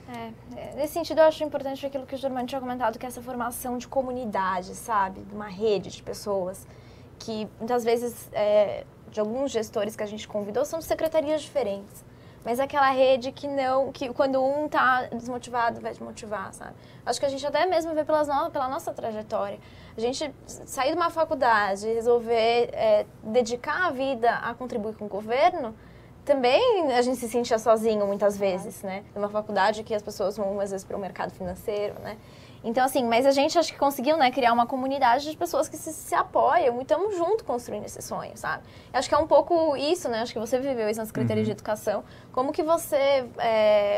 Speaker 1: Né?
Speaker 2: Nesse sentido, eu acho importante aquilo que o Germano tinha comentado, que é essa formação de comunidade, sabe? De uma rede de pessoas que, muitas vezes, de alguns gestores que a gente convidou, são de secretarias diferentes. Mas aquela rede que quando um está desmotivado, vai desmotivar, sabe? Acho que a gente até mesmo vê pela nossa trajetória. A gente sair de uma faculdade, resolver dedicar a vida a contribuir com o governo, também a gente se sentia sozinho muitas vezes, né? Numa faculdade que as pessoas vão, às vezes, para o mercado financeiro, né? Então, assim, mas a gente acho que conseguiu, né, criar uma comunidade de pessoas que se apoiam e estamos juntos construindo esse sonho, sabe? Eu acho que é um pouco isso, né? Acho que você viveu isso na Secretaria de Educação. Como que você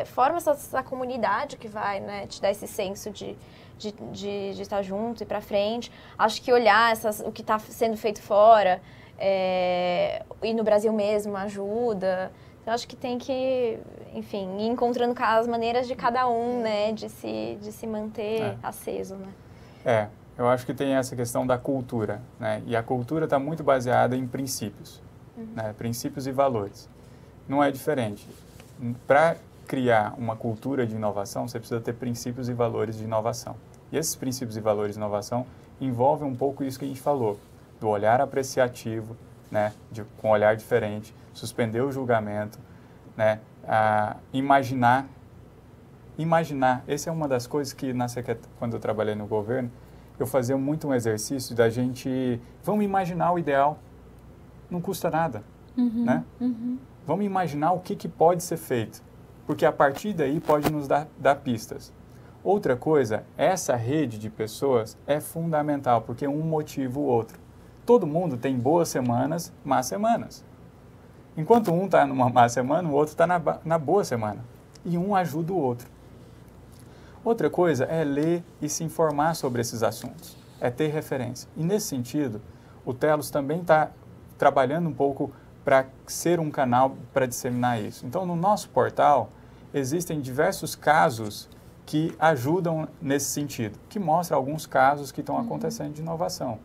Speaker 2: forma essa comunidade que vai, né, te dar esse senso de estar junto e para frente. Acho que olhar o que está sendo feito fora e no Brasil mesmo ajuda. Então, acho que tem que, enfim, ir encontrando as maneiras de cada um, né, de se manter aceso, né?
Speaker 3: Eu acho que tem essa questão da cultura, né? E a cultura está muito baseada em princípios, né? Princípios e valores. Não é diferente. Para criar uma cultura de inovação, você precisa ter princípios e valores de inovação. E esses princípios e valores de inovação envolvem um pouco isso que a gente falou, do olhar apreciativo, né? Com um olhar diferente, suspender o julgamento, né? Imaginar. Essa é uma das coisas que, quando eu trabalhei no governo, eu fazia muito um exercício da gente, vamos imaginar o ideal, não custa nada, né? Vamos imaginar o que pode ser feito, porque a partir daí pode nos dar pistas. Outra coisa, essa rede de pessoas é fundamental, porque um motiva o outro. Todo mundo tem boas semanas, más semanas. Enquanto um está numa má semana, o outro está na boa semana. E um ajuda o outro. Outra coisa é ler e se informar sobre esses assuntos. É ter referência. E nesse sentido, o Telos também está trabalhando um pouco para ser um canal para disseminar isso. Então, no nosso portal, existem diversos casos que ajudam nesse sentido, que mostram alguns casos que estão acontecendo de inovação.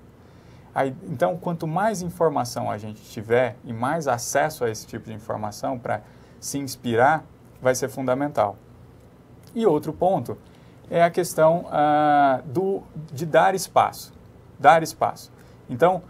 Speaker 3: Então, quanto mais informação a gente tiver e mais acesso a esse tipo de informação para se inspirar, vai ser fundamental. E outro ponto é a questão de dar espaço. Dar espaço. Então,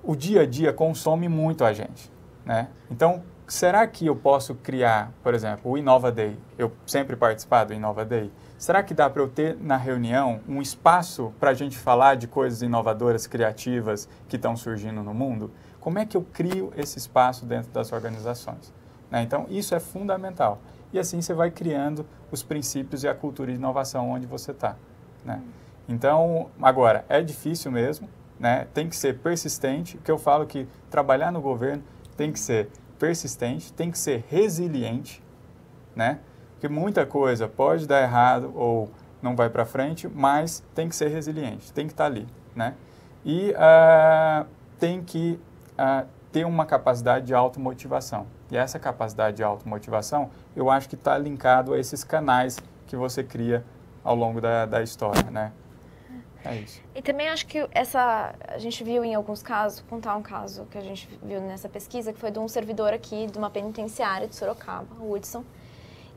Speaker 3: o dia a dia consome muito a gente, né? Então, será que eu posso criar, por exemplo, o Inova Day? Eu sempre participar do Inova Day. Será que dá para eu ter na reunião um espaço para a gente falar de coisas inovadoras, criativas que estão surgindo no mundo? Como é que eu crio esse espaço dentro das organizações? Né? Então, isso é fundamental. E assim você vai criando os princípios e a cultura de inovação onde você está. Né? Então, agora, é difícil mesmo, né? Tem que ser persistente. O que eu falo que trabalhar no governo tem que ser persistente, tem que ser resiliente, né? Porque muita coisa pode dar errado ou não vai para frente, mas tem que ser resiliente, tem que estar ali, né? E tem que ter uma capacidade de automotivação. E essa capacidade de automotivação, eu acho que está linkado a esses canais que você cria ao longo da história, né? É isso.
Speaker 2: E também acho que a gente viu em alguns casos, contar um caso que a gente viu nessa pesquisa, que foi de um servidor aqui de uma penitenciária de Sorocaba, o Hudson,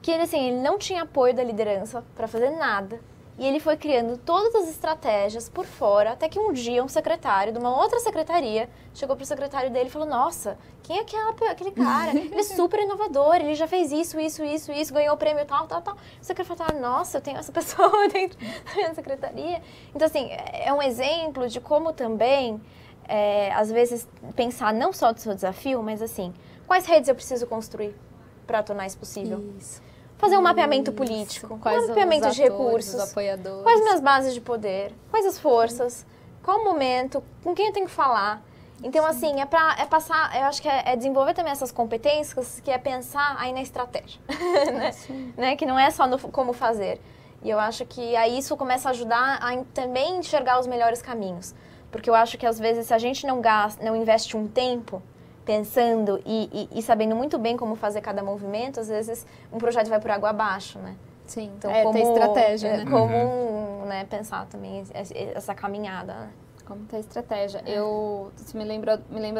Speaker 2: que ele não tinha apoio da liderança para fazer nada. E ele foi criando todas as estratégias por fora, até que um dia um secretário de uma outra secretaria chegou para o secretário dele e falou: nossa, quem é aquele cara? Ele é super inovador, ele já fez isso, ganhou o prêmio tal. O secretário, nossa, eu tenho essa pessoa dentro da minha secretaria. Então, assim, é um exemplo de como também, às vezes, pensar não só do seu desafio, mas assim, quais redes eu preciso construir para tornar isso possível?
Speaker 1: Isso.
Speaker 2: Fazer um mapeamento político, um mapeamento de recursos, quais minhas bases de poder, quais as forças, qual o momento, com quem eu tenho que falar. Então, assim, é passar, eu acho que é desenvolver também essas competências, que é pensar aí na estratégia, né? Que não é só no como fazer. E eu acho que aí isso começa a ajudar a também enxergar os melhores caminhos. Porque eu acho que, às vezes, se a gente não investe um tempo pensando e sabendo muito bem como fazer cada movimento, às vezes um projeto vai por água abaixo, né?
Speaker 1: Sim, então tem estratégia, né?
Speaker 2: Como né, pensar também essa caminhada, né?
Speaker 1: Como ter estratégia. Você me lembra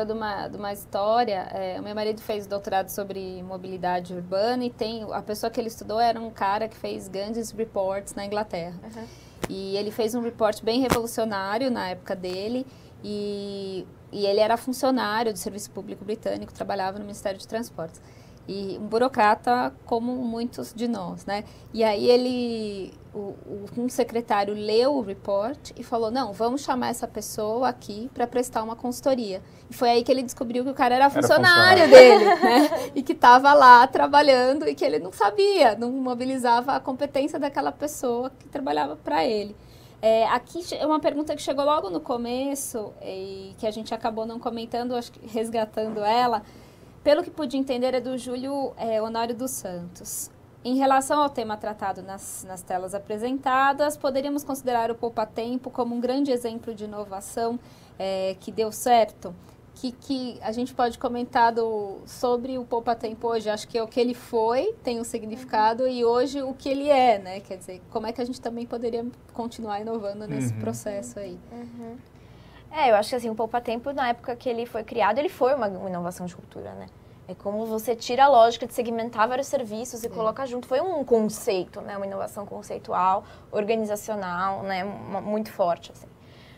Speaker 1: de uma história, o meu marido fez doutorado sobre mobilidade urbana e a pessoa que ele estudou era um cara que fez Gandhi's Reports na Inglaterra. E ele fez um report bem revolucionário na época dele e ele era funcionário do Serviço Público Britânico, trabalhava no Ministério de Transportes. e um burocrata como muitos de nós, né? E aí um secretário leu o report e falou, não, vamos chamar essa pessoa aqui para prestar uma consultoria. E foi aí que ele descobriu que o cara era funcionário dele, né? E que estava lá trabalhando e que ele não sabia, não mobilizava a competência daquela pessoa que trabalhava para ele. Aqui é uma pergunta que chegou logo no começo e que a gente acabou não comentando, acho que resgatando ela. Pelo que pude entender, é do Júlio Honório dos Santos. Em relação ao tema tratado nas telas apresentadas, poderíamos considerar o Poupa Tempo como um grande exemplo de inovação que deu certo? Que a gente pode comentar sobre o Poupa Tempo hoje? Acho que é o que ele foi, tem um significado, e hoje o que ele é, né? Quer dizer, como é que a gente também poderia continuar inovando nesse processo aí?
Speaker 2: Eu acho que assim, o Poupa Tempo, na época que ele foi criado, ele foi uma inovação de cultura, né? É como você tira a lógica de segmentar vários serviços e coloca junto. Foi um conceito, né? Uma inovação conceitual, organizacional, né? Muito forte, assim.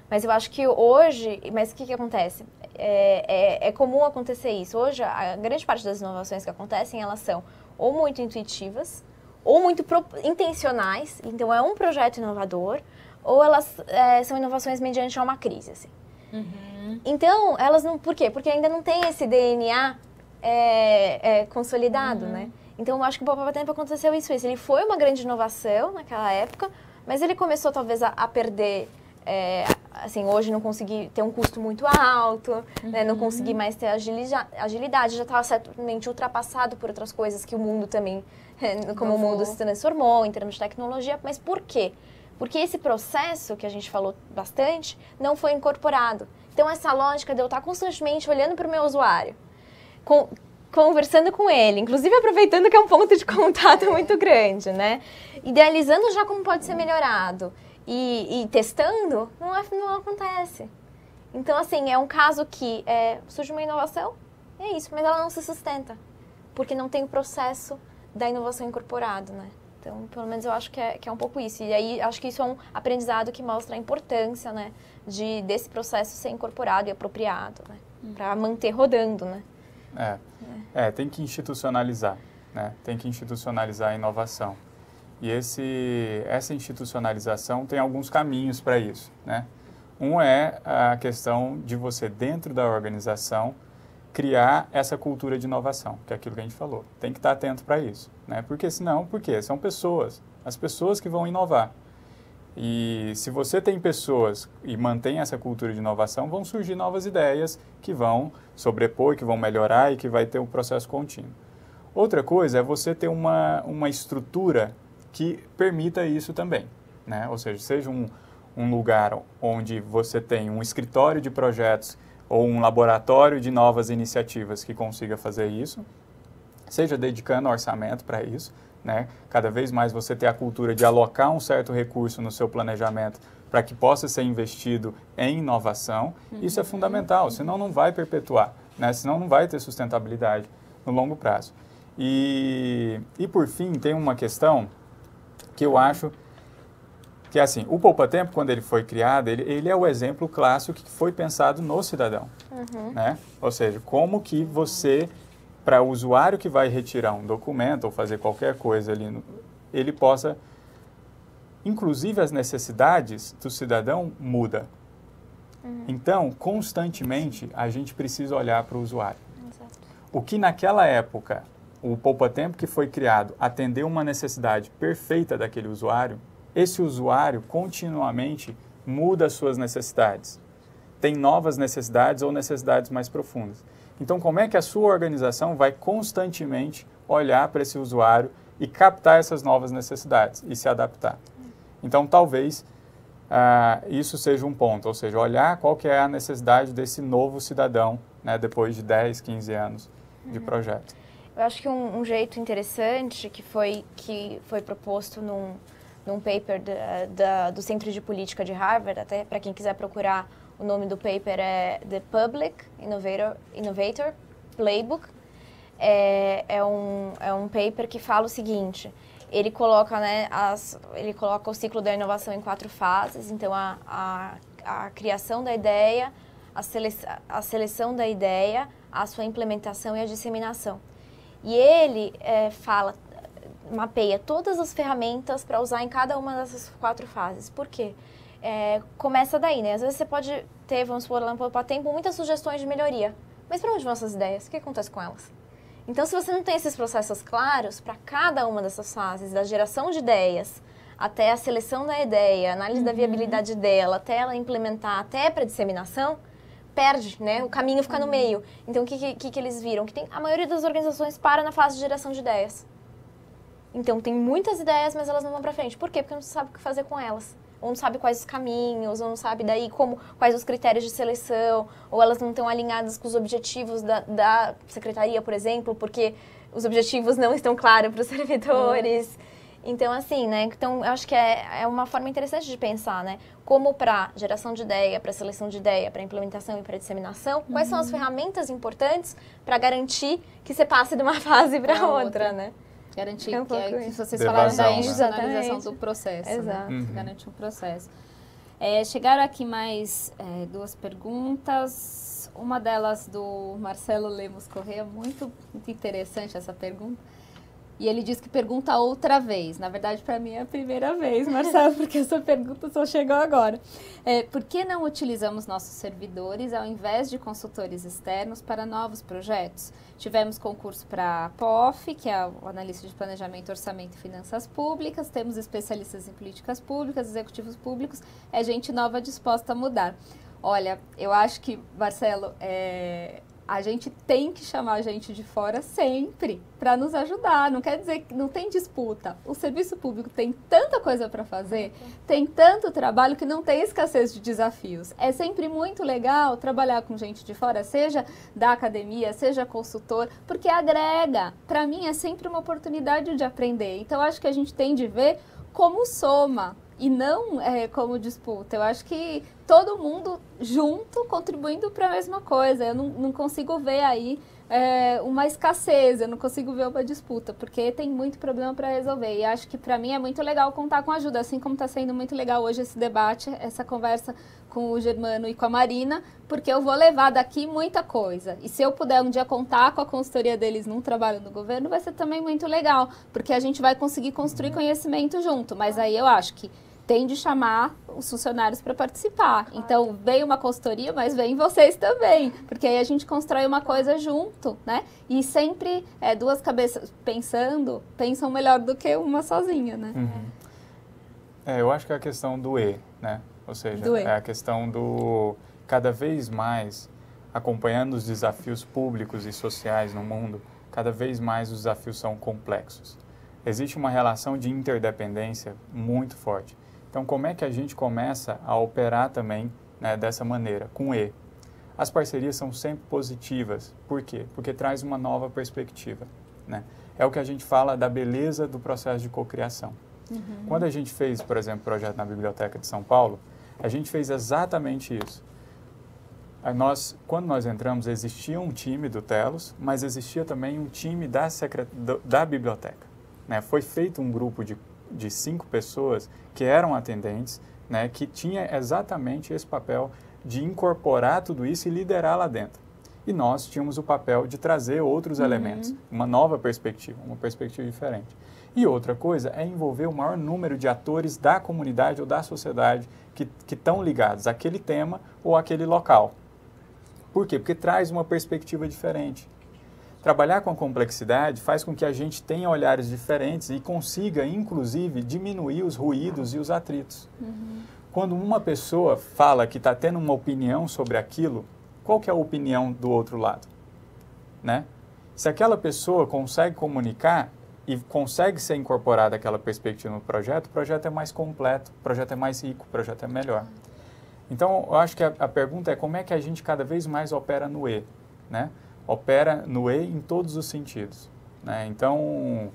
Speaker 2: Mas eu acho que hoje... Mas o que acontece? É comum acontecer isso. Hoje, a grande parte das inovações que acontecem, elas são ou muito intuitivas, ou muito intencionais. Então, é um projeto inovador, ou elas são inovações mediante uma crise, assim. Então, elas não... Por quê? Porque ainda não tem esse DNA consolidado, né? Então, eu acho que o Poupa Tempo aconteceu isso. Ele foi uma grande inovação naquela época, mas ele começou, talvez, a perder... assim, hoje não consegui ter um custo muito alto, né? Não consegui mais ter agilidade, já estava certamente ultrapassado por outras coisas que o mundo também... como o mundo se transformou em termos de tecnologia. Mas por quê? Porque esse processo, que a gente falou bastante, não foi incorporado. Então, essa lógica de eu estar constantemente olhando para o meu usuário, conversando com ele, inclusive aproveitando que é um ponto de contato muito grande, né? Idealizando já como pode ser melhorado e testando, não acontece. Então, assim, é um caso que surge uma inovação, é isso, mas ela não se sustenta, porque não tem o processo da inovação incorporado, né? Então, pelo menos eu acho que é um pouco isso. E aí, acho que isso é um aprendizado que mostra a importância, né, desse processo ser incorporado e apropriado, né? Para manter rodando, né?
Speaker 3: Tem que institucionalizar, né? Tem que institucionalizar a inovação. E essa institucionalização tem alguns caminhos para isso, né? Um é a questão de você, dentro da organização, criar essa cultura de inovação, que é aquilo que a gente falou. Tem que estar atento para isso, né? Porque senão, são pessoas, as pessoas que vão inovar. E se você tem pessoas e mantém essa cultura de inovação, vão surgir novas ideias que vão sobrepor, que vão melhorar e que vai ter um processo contínuo. Outra coisa é você ter uma estrutura que permita isso também, né? Ou seja um lugar onde você tem um escritório de projetos ou um laboratório de novas iniciativas que consiga fazer isso, seja dedicando orçamento para isso, né? Cada vez mais você ter a cultura de alocar um certo recurso no seu planejamento para que possa ser investido em inovação. Isso é fundamental, senão não vai perpetuar, né? Senão não vai ter sustentabilidade no longo prazo. E por fim, tem uma questão que eu acho que, assim, o Poupa Tempo, quando ele foi criado, ele é o exemplo clássico que foi pensado no cidadão, né? Ou seja, como que você... para o usuário que vai retirar um documento ou fazer qualquer coisa ali, ele possa, inclusive as necessidades do cidadão muda. Então, constantemente, a gente precisa olhar para o usuário.
Speaker 2: Exato.
Speaker 3: O que naquela época, o Poupa Tempo que foi criado, atendeu uma necessidade perfeita daquele usuário, esse usuário continuamente muda as suas necessidades. Tem novas necessidades ou necessidades mais profundas. Então, como é que a sua organização vai constantemente olhar para esse usuário e captar essas novas necessidades e se adaptar? Então, talvez isso seja um ponto, ou seja, olhar qual que é a necessidade desse novo cidadão, né, depois de 10, 15 anos de projeto.
Speaker 2: Eu acho que um jeito interessante que foi proposto num paper do Centro de Política de Harvard, até para quem quiser procurar, o nome do paper é The Public Innovator Playbook. É um paper que fala o seguinte: ele coloca, né, o ciclo da inovação em 4 fases. Então, a criação da ideia, a seleção da ideia, a sua implementação e a disseminação. E ele mapeia todas as ferramentas para usar em cada uma dessas 4 fases. Por quê? Começa daí, né? Às vezes você pode ter, vamos supor, lá no Poupatempo, muitas sugestões de melhoria. Mas para onde vão essas ideias? O que acontece com elas? Então, se você não tem esses processos claros para cada uma dessas fases, da geração de ideias, até a seleção da ideia, análise da viabilidade dela, até ela implementar, até para disseminação, perde, né? O caminho fica no meio. Então, o que eles viram? Que a maioria das organizações para na fase de geração de ideias. Então, tem muitas ideias, mas elas não vão para frente. Por quê? Porque não sabe o que fazer com elas. Ou não sabe quais os caminhos, ou não sabe daí quais os critérios de seleção, ou elas não estão alinhadas com os objetivos da secretaria, por exemplo, porque os objetivos não estão claros para os servidores. Então, assim, né? Então, eu acho que é uma forma interessante de pensar, né? Como para geração de ideia, para seleção de ideia, para implementação e para disseminação, quais são as ferramentas importantes para garantir que você passe de uma fase para outra, né?
Speaker 1: Garantir que vocês falaram da institucionalização do processo.
Speaker 2: Exato.
Speaker 1: Né? Garantir um processo. Chegaram aqui mais 2 perguntas. Uma delas do Marcelo Lemos Corrêa, muito interessante essa pergunta. E ele diz que pergunta outra vez. Na verdade, para mim é a primeira vez, Marcelo, porque essa pergunta só chegou agora. Por que não utilizamos nossos servidores ao invés de consultores externos para novos projetos? Tivemos concurso para a POF, que é o Analista de Planejamento, Orçamento e Finanças Públicas. Temos especialistas em políticas públicas, executivos públicos. É gente nova disposta a mudar. Olha, eu acho que, Marcelo, a gente tem que chamar gente de fora sempre para nos ajudar. Não quer dizer que não tem disputa. O serviço público tem tanta coisa para fazer, tem tanto trabalho que não tem escassez de desafios. É sempre muito legal trabalhar com gente de fora, seja da academia, seja consultor, porque agrega. Para mim é sempre uma oportunidade de aprender. Então acho que a gente tem de ver como soma e não como disputa. Eu acho que todo mundo junto, contribuindo para a mesma coisa. Eu não consigo ver aí uma escassez, eu não consigo ver uma disputa, porque tem muito problema para resolver. E acho que para mim é muito legal contar com ajuda, assim como está sendo muito legal hoje esse debate, essa conversa com o Germano e com a Marina, porque eu vou levar daqui muita coisa. E se eu puder um dia contar com a consultoria deles num trabalho no governo, vai ser também muito legal, porque a gente vai conseguir construir conhecimento junto. Mas aí eu acho que tem de chamar os funcionários para participar. Então, vem uma consultoria, mas vem vocês também, porque aí a gente constrói uma coisa junto, né? E sempre 2 cabeças pensam melhor do que uma sozinha, né?
Speaker 3: Eu acho que é a questão do né? Ou seja, é a questão do cada vez mais acompanhando os desafios públicos e sociais no mundo, cada vez mais os desafios são complexos. Existe uma relação de interdependência muito forte. Então, como é que a gente começa a operar também, né, dessa maneira, com As parcerias são sempre positivas. Por quê? Porque traz uma nova perspectiva, né? É o que a gente fala da beleza do processo de cocriação. Quando a gente fez, por exemplo, o projeto na Biblioteca de São Paulo, a gente fez exatamente isso. Quando nós entramos, existia um time do Telos, mas existia também um time da biblioteca, né? Foi feito um grupo de 5 pessoas que eram atendentes, né, que tinha exatamente esse papel de incorporar tudo isso e liderar lá dentro. E nós tínhamos o papel de trazer outros elementos, uma nova perspectiva, uma perspectiva diferente. E outra coisa é envolver o maior número de atores da comunidade ou da sociedade que estão ligados àquele tema ou àquele local. Por quê? Porque traz uma perspectiva diferente. Trabalhar com a complexidade faz com que a gente tenha olhares diferentes e consiga, inclusive, diminuir os ruídos e os atritos. Quando uma pessoa fala que está tendo uma opinião sobre aquilo, qual que é a opinião do outro lado? Né? Se aquela pessoa consegue comunicar e consegue ser incorporada aquela perspectiva no projeto, o projeto é mais completo, o projeto é mais rico, o projeto é melhor. Então, eu acho que a pergunta é como é que a gente cada vez mais opera no né? Opera no em todos os sentidos, né? Então,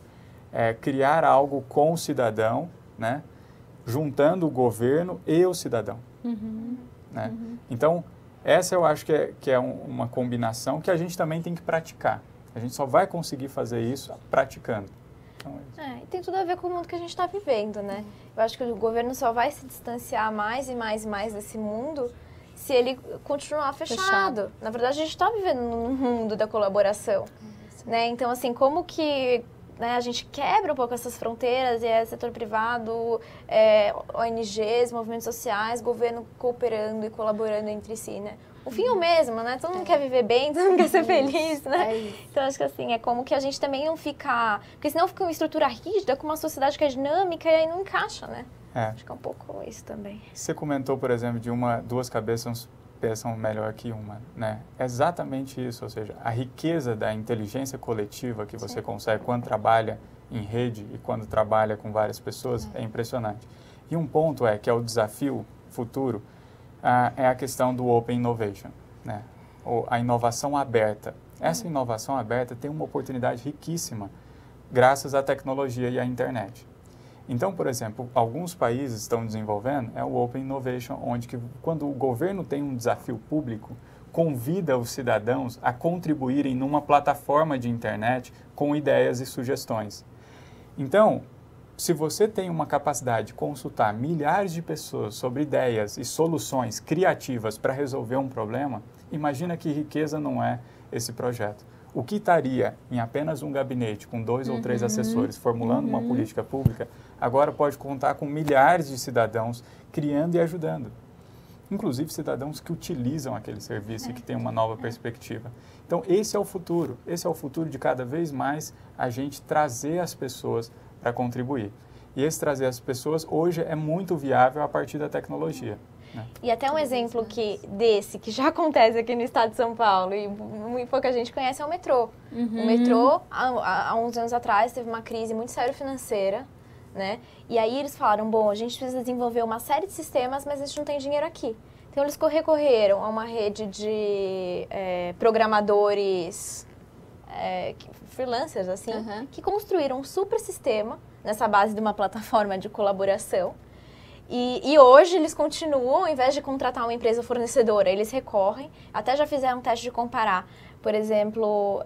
Speaker 3: criar algo com o cidadão, né? Juntando o governo e o cidadão. Né? Então, essa eu acho que é uma combinação que a gente também tem que praticar. A gente só vai conseguir fazer isso praticando. Então,
Speaker 2: e tem tudo a ver com o mundo que a gente está vivendo, né? Eu acho que o governo só vai se distanciar mais e mais e mais desse mundo se ele continuar fechado. Na verdade, a gente está vivendo num mundo da colaboração. né? Então, assim, como que, né, a gente quebra um pouco essas fronteiras, e é setor privado, ONGs, movimentos sociais, governo cooperando e colaborando entre si, né? O fim é o mesmo, né? Todo mundo quer viver bem, todo mundo quer ser feliz, né? Então, acho que assim, é como que a gente também não fica... Porque senão fica uma estrutura rígida com uma sociedade que é dinâmica e aí não encaixa, né? Acho que é um pouco isso também.
Speaker 3: Você comentou, por exemplo, de duas cabeças pensam melhor que uma, né? É exatamente isso, ou seja, a riqueza da inteligência coletiva que você consegue quando trabalha em rede e quando trabalha com várias pessoas é impressionante. E um ponto que é o desafio futuro, é a questão do Open Innovation, né? Ou a inovação aberta. Essa inovação aberta tem uma oportunidade riquíssima graças à tecnologia e à internet. Então, por exemplo, alguns países estão desenvolvendo o Open Innovation, onde quando o governo tem um desafio público, convida os cidadãos a contribuírem numa plataforma de internet com ideias e sugestões. Então, se você tem uma capacidade de consultar milhares de pessoas sobre ideias e soluções criativas para resolver um problema, imagina que riqueza não é esse projeto. O que estaria em apenas um gabinete com 2 ou 3 assessores formulando uma política pública, agora pode contar com milhares de cidadãos criando e ajudando. Inclusive cidadãos que utilizam aquele serviço e que têm uma nova perspectiva. Então, esse é o futuro. Esse é o futuro de cada vez mais a gente trazer as pessoas para contribuir. E esse trazer as pessoas hoje é muito viável a partir da tecnologia. Né?
Speaker 2: E até um exemplo que já acontece aqui no estado de São Paulo e muito pouca gente conhece é o metrô. O metrô, há uns anos atrás, teve uma crise muito séria financeira, né? E aí eles falaram, bom, a gente precisa desenvolver uma série de sistemas, mas a gente não tem dinheiro aqui. Então eles recorreram a uma rede de programadores... freelancers, assim, que construíram um super sistema nessa base de uma plataforma de colaboração. E hoje eles continuam, ao invés de contratar uma empresa fornecedora, eles recorrem, até já fizeram um teste de comparar, por exemplo,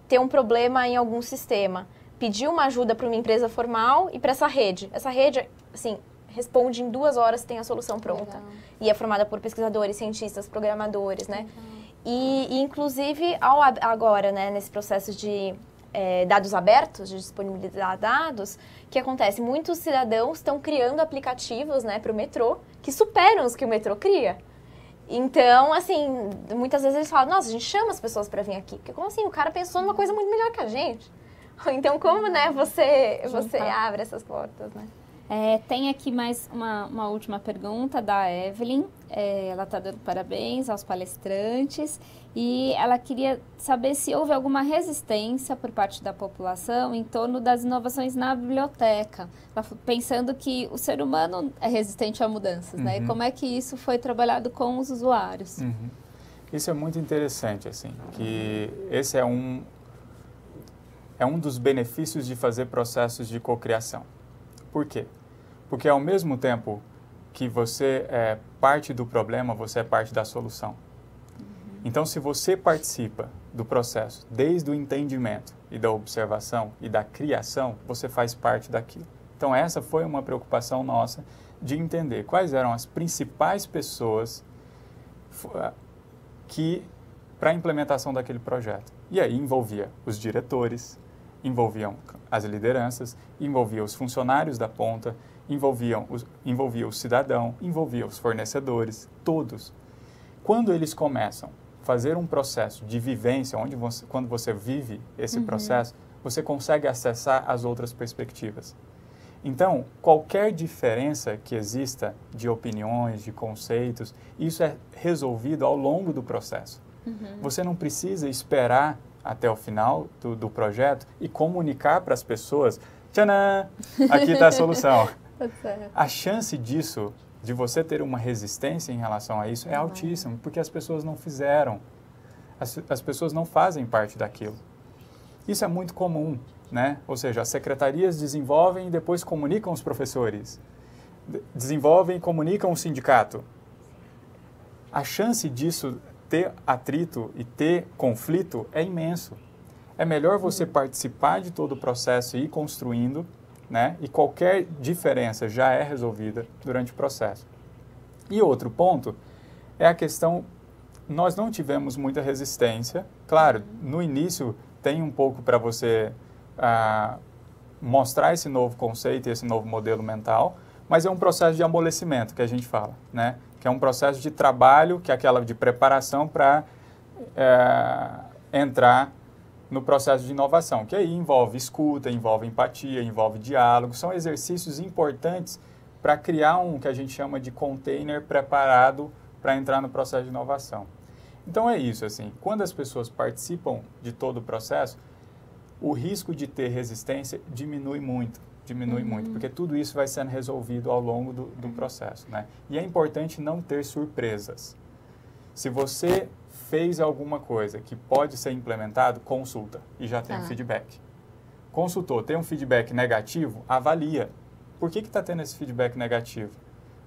Speaker 2: ter um problema em algum sistema, pedir uma ajuda para uma empresa formal e para essa rede. Essa rede, assim, responde em 2 horas, tem a solução pronta. Legal. E é formada por pesquisadores, cientistas, programadores, né? E inclusive, agora, né, nesse processo de dados abertos, de disponibilizar dados, o que acontece? Muitos cidadãos estão criando aplicativos, né, para o metrô, que superam os que o metrô cria. Então, assim, muitas vezes eles falam, nossa, a gente chama as pessoas para vir aqui. Porque como assim? O cara pensou numa coisa muito melhor que a gente. Então, como, né, você abre essas portas, né?
Speaker 1: Tem aqui mais uma última pergunta da Evelyn. Ela está dando parabéns aos palestrantes e ela queria saber se houve alguma resistência por parte da população em torno das inovações na biblioteca, pensando que o ser humano é resistente a mudanças, né? E como é que isso foi trabalhado com os usuários?
Speaker 3: Isso é muito interessante, assim, que esse é um dos benefícios de fazer processos de cocriação. Por quê? Porque ao mesmo tempo que você é parte do problema, você é parte da solução. Então, se você participa do processo desde o entendimento e da observação e da criação, você faz parte daquilo. Então, essa foi uma preocupação nossa de entender quais eram as principais pessoas para a implementação daquele projeto. E aí envolvia os diretores, envolviam as lideranças, envolvia os funcionários da ponta, envolvia o cidadão, envolvia os fornecedores, todos. Quando eles começam a fazer um processo de vivência, quando você vive esse processo, você consegue acessar as outras perspectivas. Então, qualquer diferença que exista de opiniões, de conceitos, isso é resolvido ao longo do processo. Você não precisa esperar até o final do projeto e comunicar para as pessoas, tchanã, aqui está a solução. A chance disso, de você ter uma resistência em relação a isso, é altíssima, porque as pessoas não fizeram, as pessoas não fazem parte daquilo. Isso é muito comum, né? Ou seja, as secretarias desenvolvem e depois comunicam os professores, desenvolvem e comunicam o sindicato. A chance disso ter atrito e ter conflito é imenso. É melhor você participar de todo o processo e ir construindo, né? E qualquer diferença já é resolvida durante o processo. E outro ponto é a questão nós não tivemos muita resistência. Claro, no início tem um pouco para você mostrar esse novo conceito, esse novo modelo mental, mas é um processo de amolecimento que a gente fala, né? Que é um processo de trabalho, que é aquela de preparação para entrar no processo de inovação, que aí envolve escuta, envolve empatia, envolve diálogo, são exercícios importantes para criar um que a gente chama de container preparado para entrar no processo de inovação. Então é isso, assim, quando as pessoas participam de todo o processo, o risco de ter resistência diminui muito, porque tudo isso vai sendo resolvido ao longo do processo, né? E é importante não ter surpresas. Se você fez alguma coisa que pode ser implementado, consulta e já tem um feedback. Consultou, tem um feedback negativo, avalia. Por que está tendo esse feedback negativo?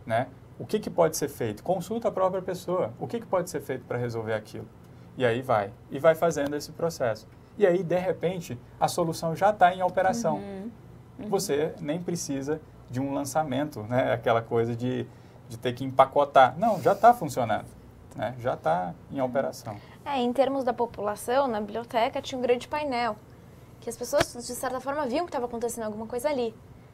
Speaker 3: Né? O que pode ser feito? Consulta a própria pessoa. O que pode ser feito para resolver aquilo? E aí vai fazendo esse processo. E aí, de repente, a solução já está em operação. Você nem precisa de um lançamento, né? Aquela coisa de ter que empacotar. Não, já está funcionando. Né? Já está em operação.
Speaker 2: Em termos da população, na biblioteca tinha um grande painel, que as pessoas, de certa forma, viam que estava acontecendo alguma coisa ali,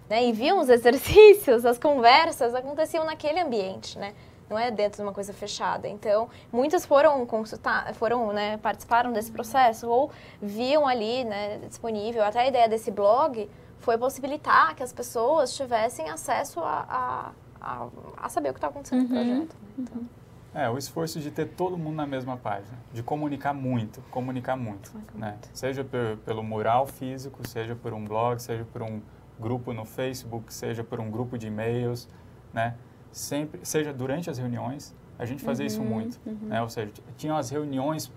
Speaker 2: né? E viam os exercícios, as conversas aconteciam naquele ambiente, né? Não é dentro de uma coisa fechada. Então, muitas foram consultar, né, participaram desse processo ou viam ali, né, disponível. Até a ideia desse blog foi possibilitar que as pessoas tivessem acesso a saber o que está acontecendo no projeto. Né? Então,
Speaker 3: o esforço de ter todo mundo na mesma página, de comunicar muito, né? Seja pelo mural físico, seja por um blog, seja por um grupo no Facebook, seja por um grupo de e-mails, né? Sempre, seja durante as reuniões, a gente fazia isso muito, né? Ou seja, tinham as reuniões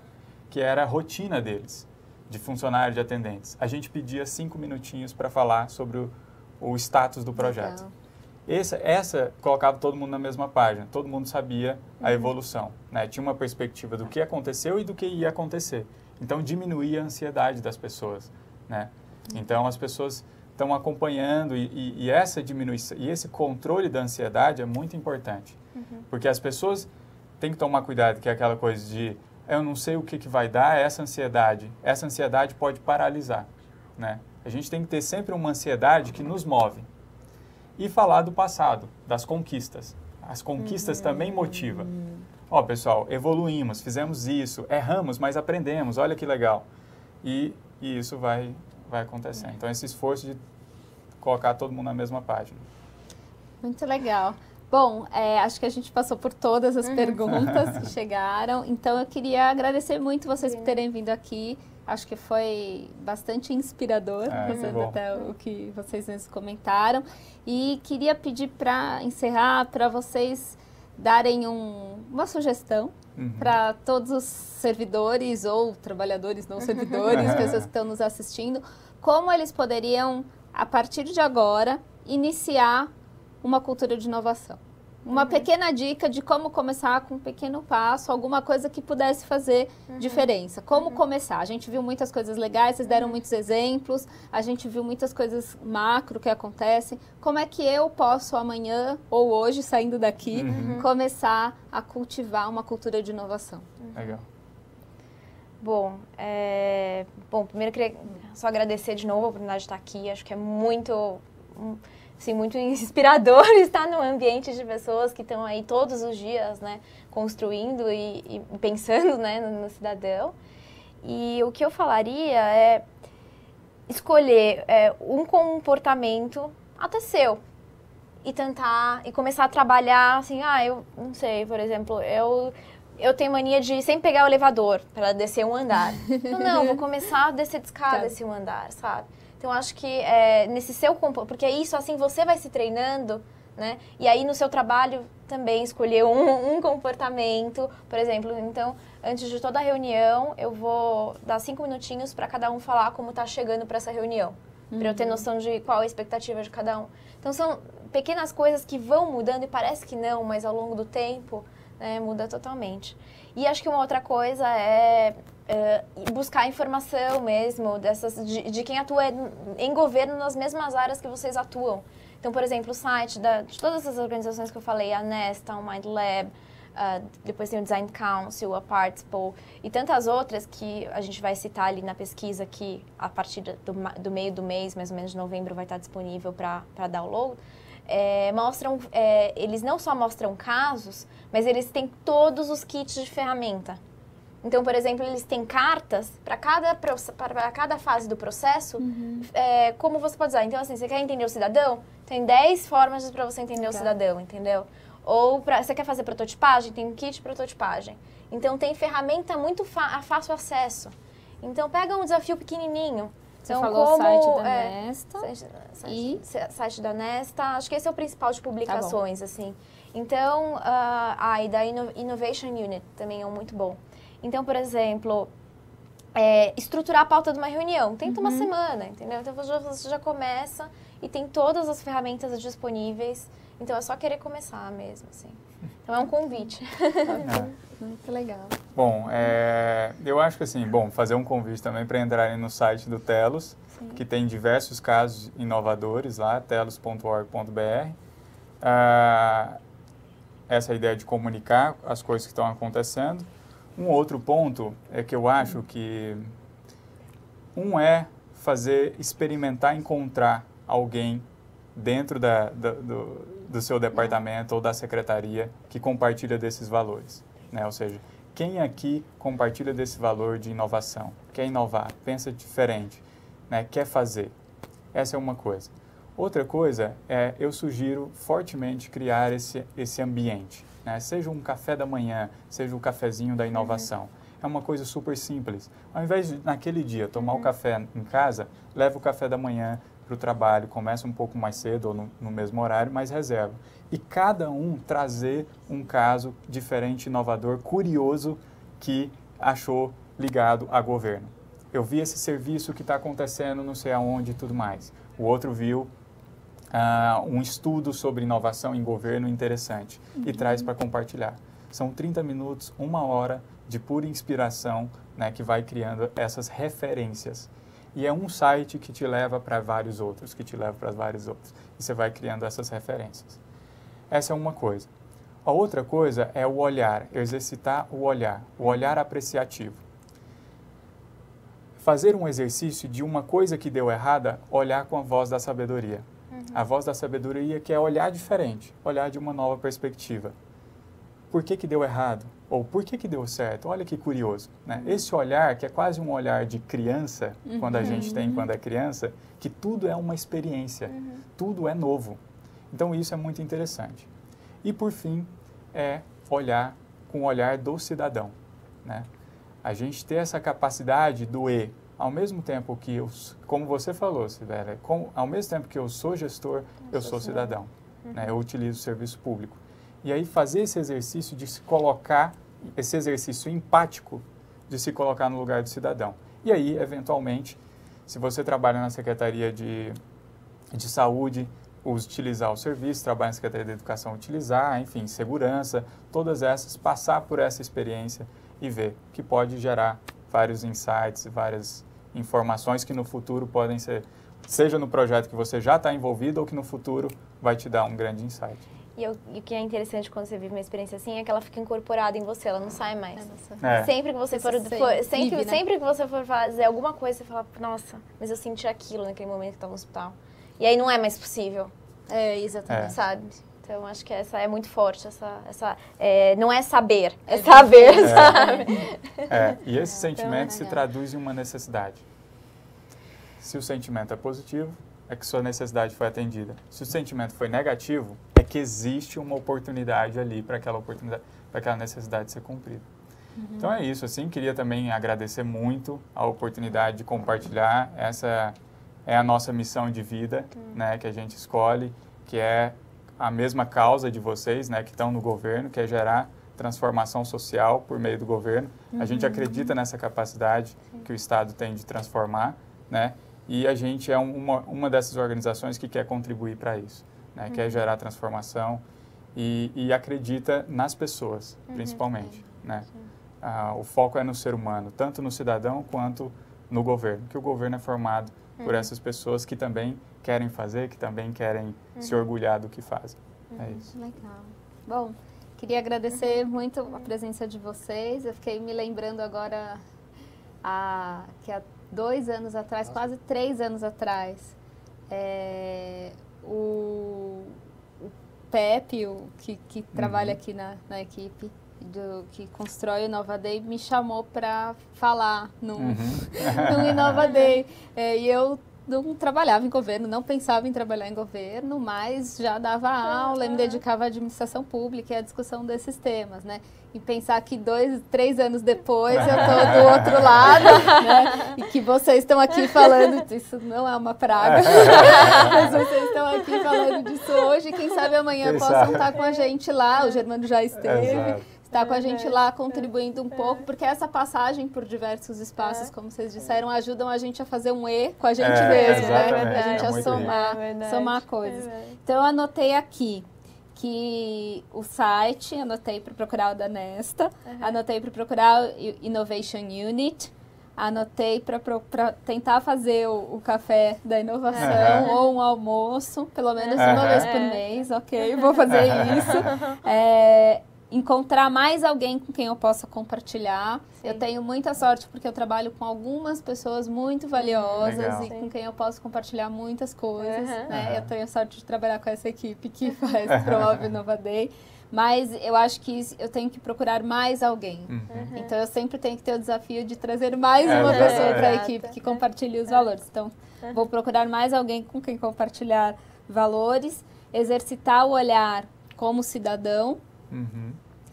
Speaker 3: que era a rotina deles, de funcionários, de atendentes. A gente pedia 5 minutinhos para falar sobre o status do projeto. Legal. Essa colocava todo mundo na mesma página, todo mundo sabia a evolução, né? Tinha uma perspectiva do que aconteceu e do que ia acontecer. Então, diminuía a ansiedade das pessoas, né? Então, as pessoas estão acompanhando e essa diminuição, e esse controle da ansiedade é muito importante. Porque as pessoas têm que tomar cuidado, que é aquela coisa de eu não sei o que vai dar, essa ansiedade pode paralisar, né? A gente tem que ter sempre uma ansiedade que nos move. E falar do passado, das conquistas. As conquistas também motivam. Ó, pessoal, evoluímos, fizemos isso, erramos, mas aprendemos, olha que legal. E isso vai acontecendo. Então, esse esforço de colocar todo mundo na mesma página.
Speaker 1: Muito legal. Bom, acho que a gente passou por todas as perguntas que chegaram. Então, eu queria agradecer muito vocês por terem vindo aqui. Acho que foi bastante inspirador, fazendo até o que vocês mesmos comentaram. E queria pedir para encerrar, para vocês darem uma sugestão para todos os servidores ou trabalhadores não servidores, pessoas que estão nos assistindo, como eles poderiam, a partir de agora, iniciar uma cultura de inovação. Uma pequena dica de como começar com um pequeno passo, alguma coisa que pudesse fazer diferença. Como começar? A gente viu muitas coisas legais, vocês deram muitos exemplos, a gente viu muitas coisas macro que acontecem. Como é que eu posso amanhã ou hoje, saindo daqui, começar a cultivar uma cultura de inovação?
Speaker 3: Legal.
Speaker 2: Bom, primeiro eu queria só agradecer de novo a oportunidade de estar aqui. Acho que é muito inspirador estar num ambiente de pessoas que estão aí todos os dias, né, construindo e pensando, né, no cidadão. E o que eu falaria é escolher um comportamento até seu e tentar, e começar a trabalhar, assim, eu não sei, por exemplo, eu tenho mania de sempre pegar o elevador para descer um andar. Então, não, vou começar a descer de escada esse um andar, sabe? Então, acho que nesse seu comportamento, porque isso, assim, você vai se treinando, né? E aí, no seu trabalho, também escolher um comportamento, por exemplo. Então, antes de toda a reunião, eu vou dar 5 minutinhos para cada um falar como está chegando para essa reunião. Para eu ter noção de qual é a expectativa de cada um. Então, são pequenas coisas que vão mudando e parece que não, mas ao longo do tempo, né, muda totalmente. E acho que uma outra coisa é buscar informação mesmo de quem atua em governo nas mesmas áreas que vocês atuam. Então, por exemplo, o site de todas essas organizações que eu falei, a Nesta, o Mind Lab, depois tem o Design Council, a Participle e tantas outras que a gente vai citar ali na pesquisa que a partir do meio do mês, mais ou menos de novembro, vai estar disponível para download. Eles não só mostram casos, mas eles têm todos os kits de ferramenta. Então, por exemplo, eles têm cartas para cada fase do processo, como você pode usar. Então, assim, você quer entender o cidadão? Tem 10 formas para você entender o cidadão, entendeu? Ou você quer fazer prototipagem? Tem um kit de prototipagem. Então, tem ferramenta muito fácil acesso. Então, pega um desafio pequenininho.
Speaker 1: Você
Speaker 2: então,
Speaker 1: falou o site da Nesta
Speaker 2: site da Nesta, acho que esse é o principal de publicações, assim. Então, e da Innovation Unit também é um muito bom. Então, por exemplo, estruturar a pauta de uma reunião. Tenta uma semana, entendeu? Então, você já começa e tem todas as ferramentas disponíveis. Então, é só querer começar mesmo, assim. Então, é um convite.
Speaker 1: Muito legal.
Speaker 3: Bom, eu acho que assim, fazer um convite também para entrarem no site do Telos, que tem diversos casos inovadores lá, telos.org.br. Essa ideia de comunicar as coisas que estão acontecendo. Um outro ponto é que eu acho que experimentar encontrar alguém dentro do seu departamento ou da secretaria que compartilha desses valores, né? Ou seja, quem aqui compartilha desse valor de inovação, quer inovar, pensa diferente, né? Quer fazer. Essa é uma coisa. Outra coisa eu sugiro fortemente criar esse ambiente, né? Seja um café da manhã, seja o cafezinho da inovação. É uma coisa super simples. Ao invés de, naquele dia, tomar o café em casa, leva o café da manhã para o trabalho, começa um pouco mais cedo ou no mesmo horário, mas reserva. E cada um trazer um caso diferente, inovador, curioso, que achou ligado a governo. Eu vi esse serviço que está acontecendo não sei aonde e tudo mais. O outro viu um estudo sobre inovação em governo interessante e traz para compartilhar. São 30 minutos, 1 hora de pura inspiração, né, que vai criando essas referências. E é um site que te leva para vários outros, E você vai criando essas referências. Essa é uma coisa. A outra coisa é o olhar, exercitar o olhar apreciativo. Fazer um exercício de uma coisa que deu errada, olhar com a voz da sabedoria. A voz da sabedoria que é olhar diferente, olhar de uma nova perspectiva. Por que deu errado? Ou por que deu certo? Olha que curioso, né? Esse olhar, que é quase um olhar de criança, quando a gente tem quando é criança, que tudo é uma experiência, tudo é novo. Então, isso é muito interessante. E, por fim, olhar com o olhar do cidadão, né? A gente ter essa capacidade do ao mesmo tempo que como você falou, Sibeli, ao mesmo tempo que eu sou gestor, eu sou cidadão, né? Eu utilizo o serviço público. E aí fazer esse exercício de se colocar, esse exercício empático de se colocar no lugar do cidadão. E aí, eventualmente, se você trabalha na Secretaria de Saúde, utilizar o serviço, trabalha na Secretaria de Educação, utilizar, enfim, segurança, todas essas, passar por essa experiência e ver que pode gerar vários insights, várias informações que no futuro podem ser, seja no projeto que você já está envolvido ou que no futuro vai te dar um grande insight.
Speaker 2: E o que é interessante quando você vive uma experiência assim é que ela fica incorporada em você, ela não sai mais.
Speaker 3: É.
Speaker 2: Sempre que você sempre que você for fazer alguma coisa, você fala, nossa, mas eu senti aquilo naquele momento que estava no hospital. E aí não é mais possível.
Speaker 1: Exatamente.
Speaker 2: Sabe? Então, acho que essa é muito forte, não é saber, é saber, sabe?
Speaker 3: E esse sentimento se traduz em uma necessidade. Se o sentimento é positivo, é que sua necessidade foi atendida. Se o sentimento foi negativo, é que existe uma oportunidade ali para aquela necessidade ser cumprida. Então é isso, assim, queria também agradecer muito a oportunidade de compartilhar. Essa é a nossa missão de vida, né, que a gente escolhe, que é a mesma causa de vocês, né, que estão no governo, que é gerar transformação social por meio do governo. A gente acredita nessa capacidade que o Estado tem de transformar, né, e a gente é uma dessas organizações que quer contribuir para isso, né, quer gerar transformação e acredita nas pessoas, principalmente, né. O foco é no ser humano, tanto no cidadão quanto no governo, que o governo é formado por essas pessoas que também querem fazer, que também querem se orgulhar do que fazem. É isso.
Speaker 1: Legal. Bom, Queria agradecer muito a presença de vocês. Eu fiquei me lembrando agora que há 2 anos atrás, quase 3 anos atrás, o Pepe, que trabalha aqui na equipe, que constrói o Inova Day, me chamou para falar no Inova Day. E eu não trabalhava em governo, não pensava em trabalhar em governo, mas já dava aula e me dedicava à administração pública e à discussão desses temas, né? E pensar que 2, 3 anos depois eu estou do outro lado, né? E que vocês estão aqui falando disso, não é uma praga, mas vocês estão aqui falando disso hoje, quem sabe amanhã possam estar com a gente lá, o Germano já esteve. Está com a gente lá contribuindo um pouco, porque essa passagem por diversos espaços, como vocês disseram, ajudam a gente a fazer um E com a gente mesmo, né? A gente a somar coisas. Então, eu anotei aqui que o site, anotei para procurar o da Nesta, anotei para procurar o Innovation Unit, anotei para tentar fazer o café da inovação ou um almoço, pelo menos uma vez por mês, ok? Vou fazer isso. Encontrar mais alguém com quem eu possa compartilhar. Sim. Eu tenho muita sorte porque eu trabalho com algumas pessoas muito valiosas e com quem eu posso compartilhar muitas coisas. Né? Eu tenho sorte de trabalhar com essa equipe que promove o Inova Day. Mas eu acho que eu tenho que procurar mais alguém. Então, eu sempre tenho que ter o desafio de trazer mais uma pessoa para a equipe que compartilhe os valores. Então, vou procurar mais alguém com quem compartilhar valores, exercitar o olhar como cidadão,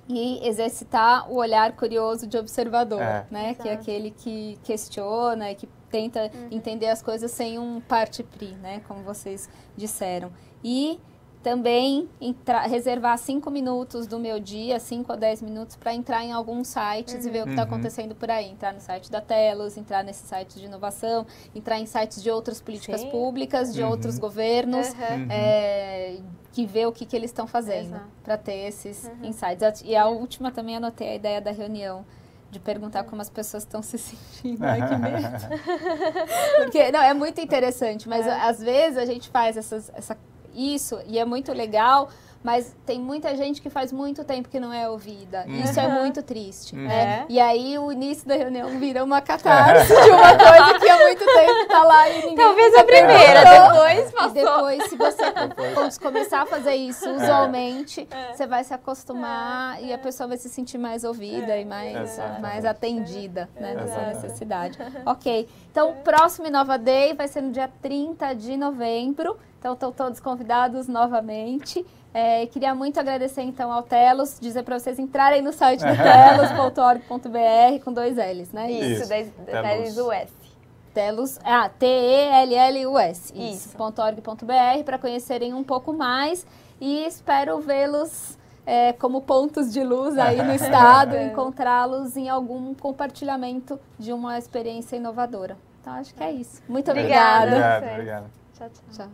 Speaker 1: e exercitar o olhar curioso de observador, né? Que é aquele que questiona e que tenta entender as coisas sem um parte-pris, né? Como vocês disseram. E também reservar 5 minutos do meu dia, 5 a 10 minutos, para entrar em alguns sites e ver o que está acontecendo por aí. Entrar no site da Telos, entrar nesses sites de inovação, entrar em sites de outras políticas públicas, de outros governos, que vê o que eles estão fazendo para ter esses insights. E a última também anotei a ideia da reunião, de perguntar como as pessoas estão se sentindo. Ai, que medo. Porque, não, é muito interessante, mas às vezes a gente faz isso e é muito legal, mas tem muita gente que faz muito tempo que não é ouvida. E isso é muito triste, né? E aí o início da reunião vira uma catarse de uma coisa que há muito tempo está lá e ninguém...
Speaker 2: Talvez a primeira, depois passou.
Speaker 1: E depois, se você começar a fazer isso usualmente, você vai se acostumar e a pessoa vai se sentir mais ouvida e mais atendida, né, na sua necessidade. Ok, então o próximo Inova Day vai ser no dia 30 de novembro. Então, estão todos convidados novamente. Queria muito agradecer, então, ao Telos, dizer para vocês entrarem no site do telos.org.br com 2 L's, né?
Speaker 2: Isso, Telos.
Speaker 1: Telos, Tellus, isso. .org.br, para conhecerem um pouco mais. E espero vê-los como pontos de luz aí no estado, encontrá-los em algum compartilhamento de uma experiência inovadora. Então, acho que é isso. Muito obrigada.
Speaker 3: Obrigado.
Speaker 1: Tchau.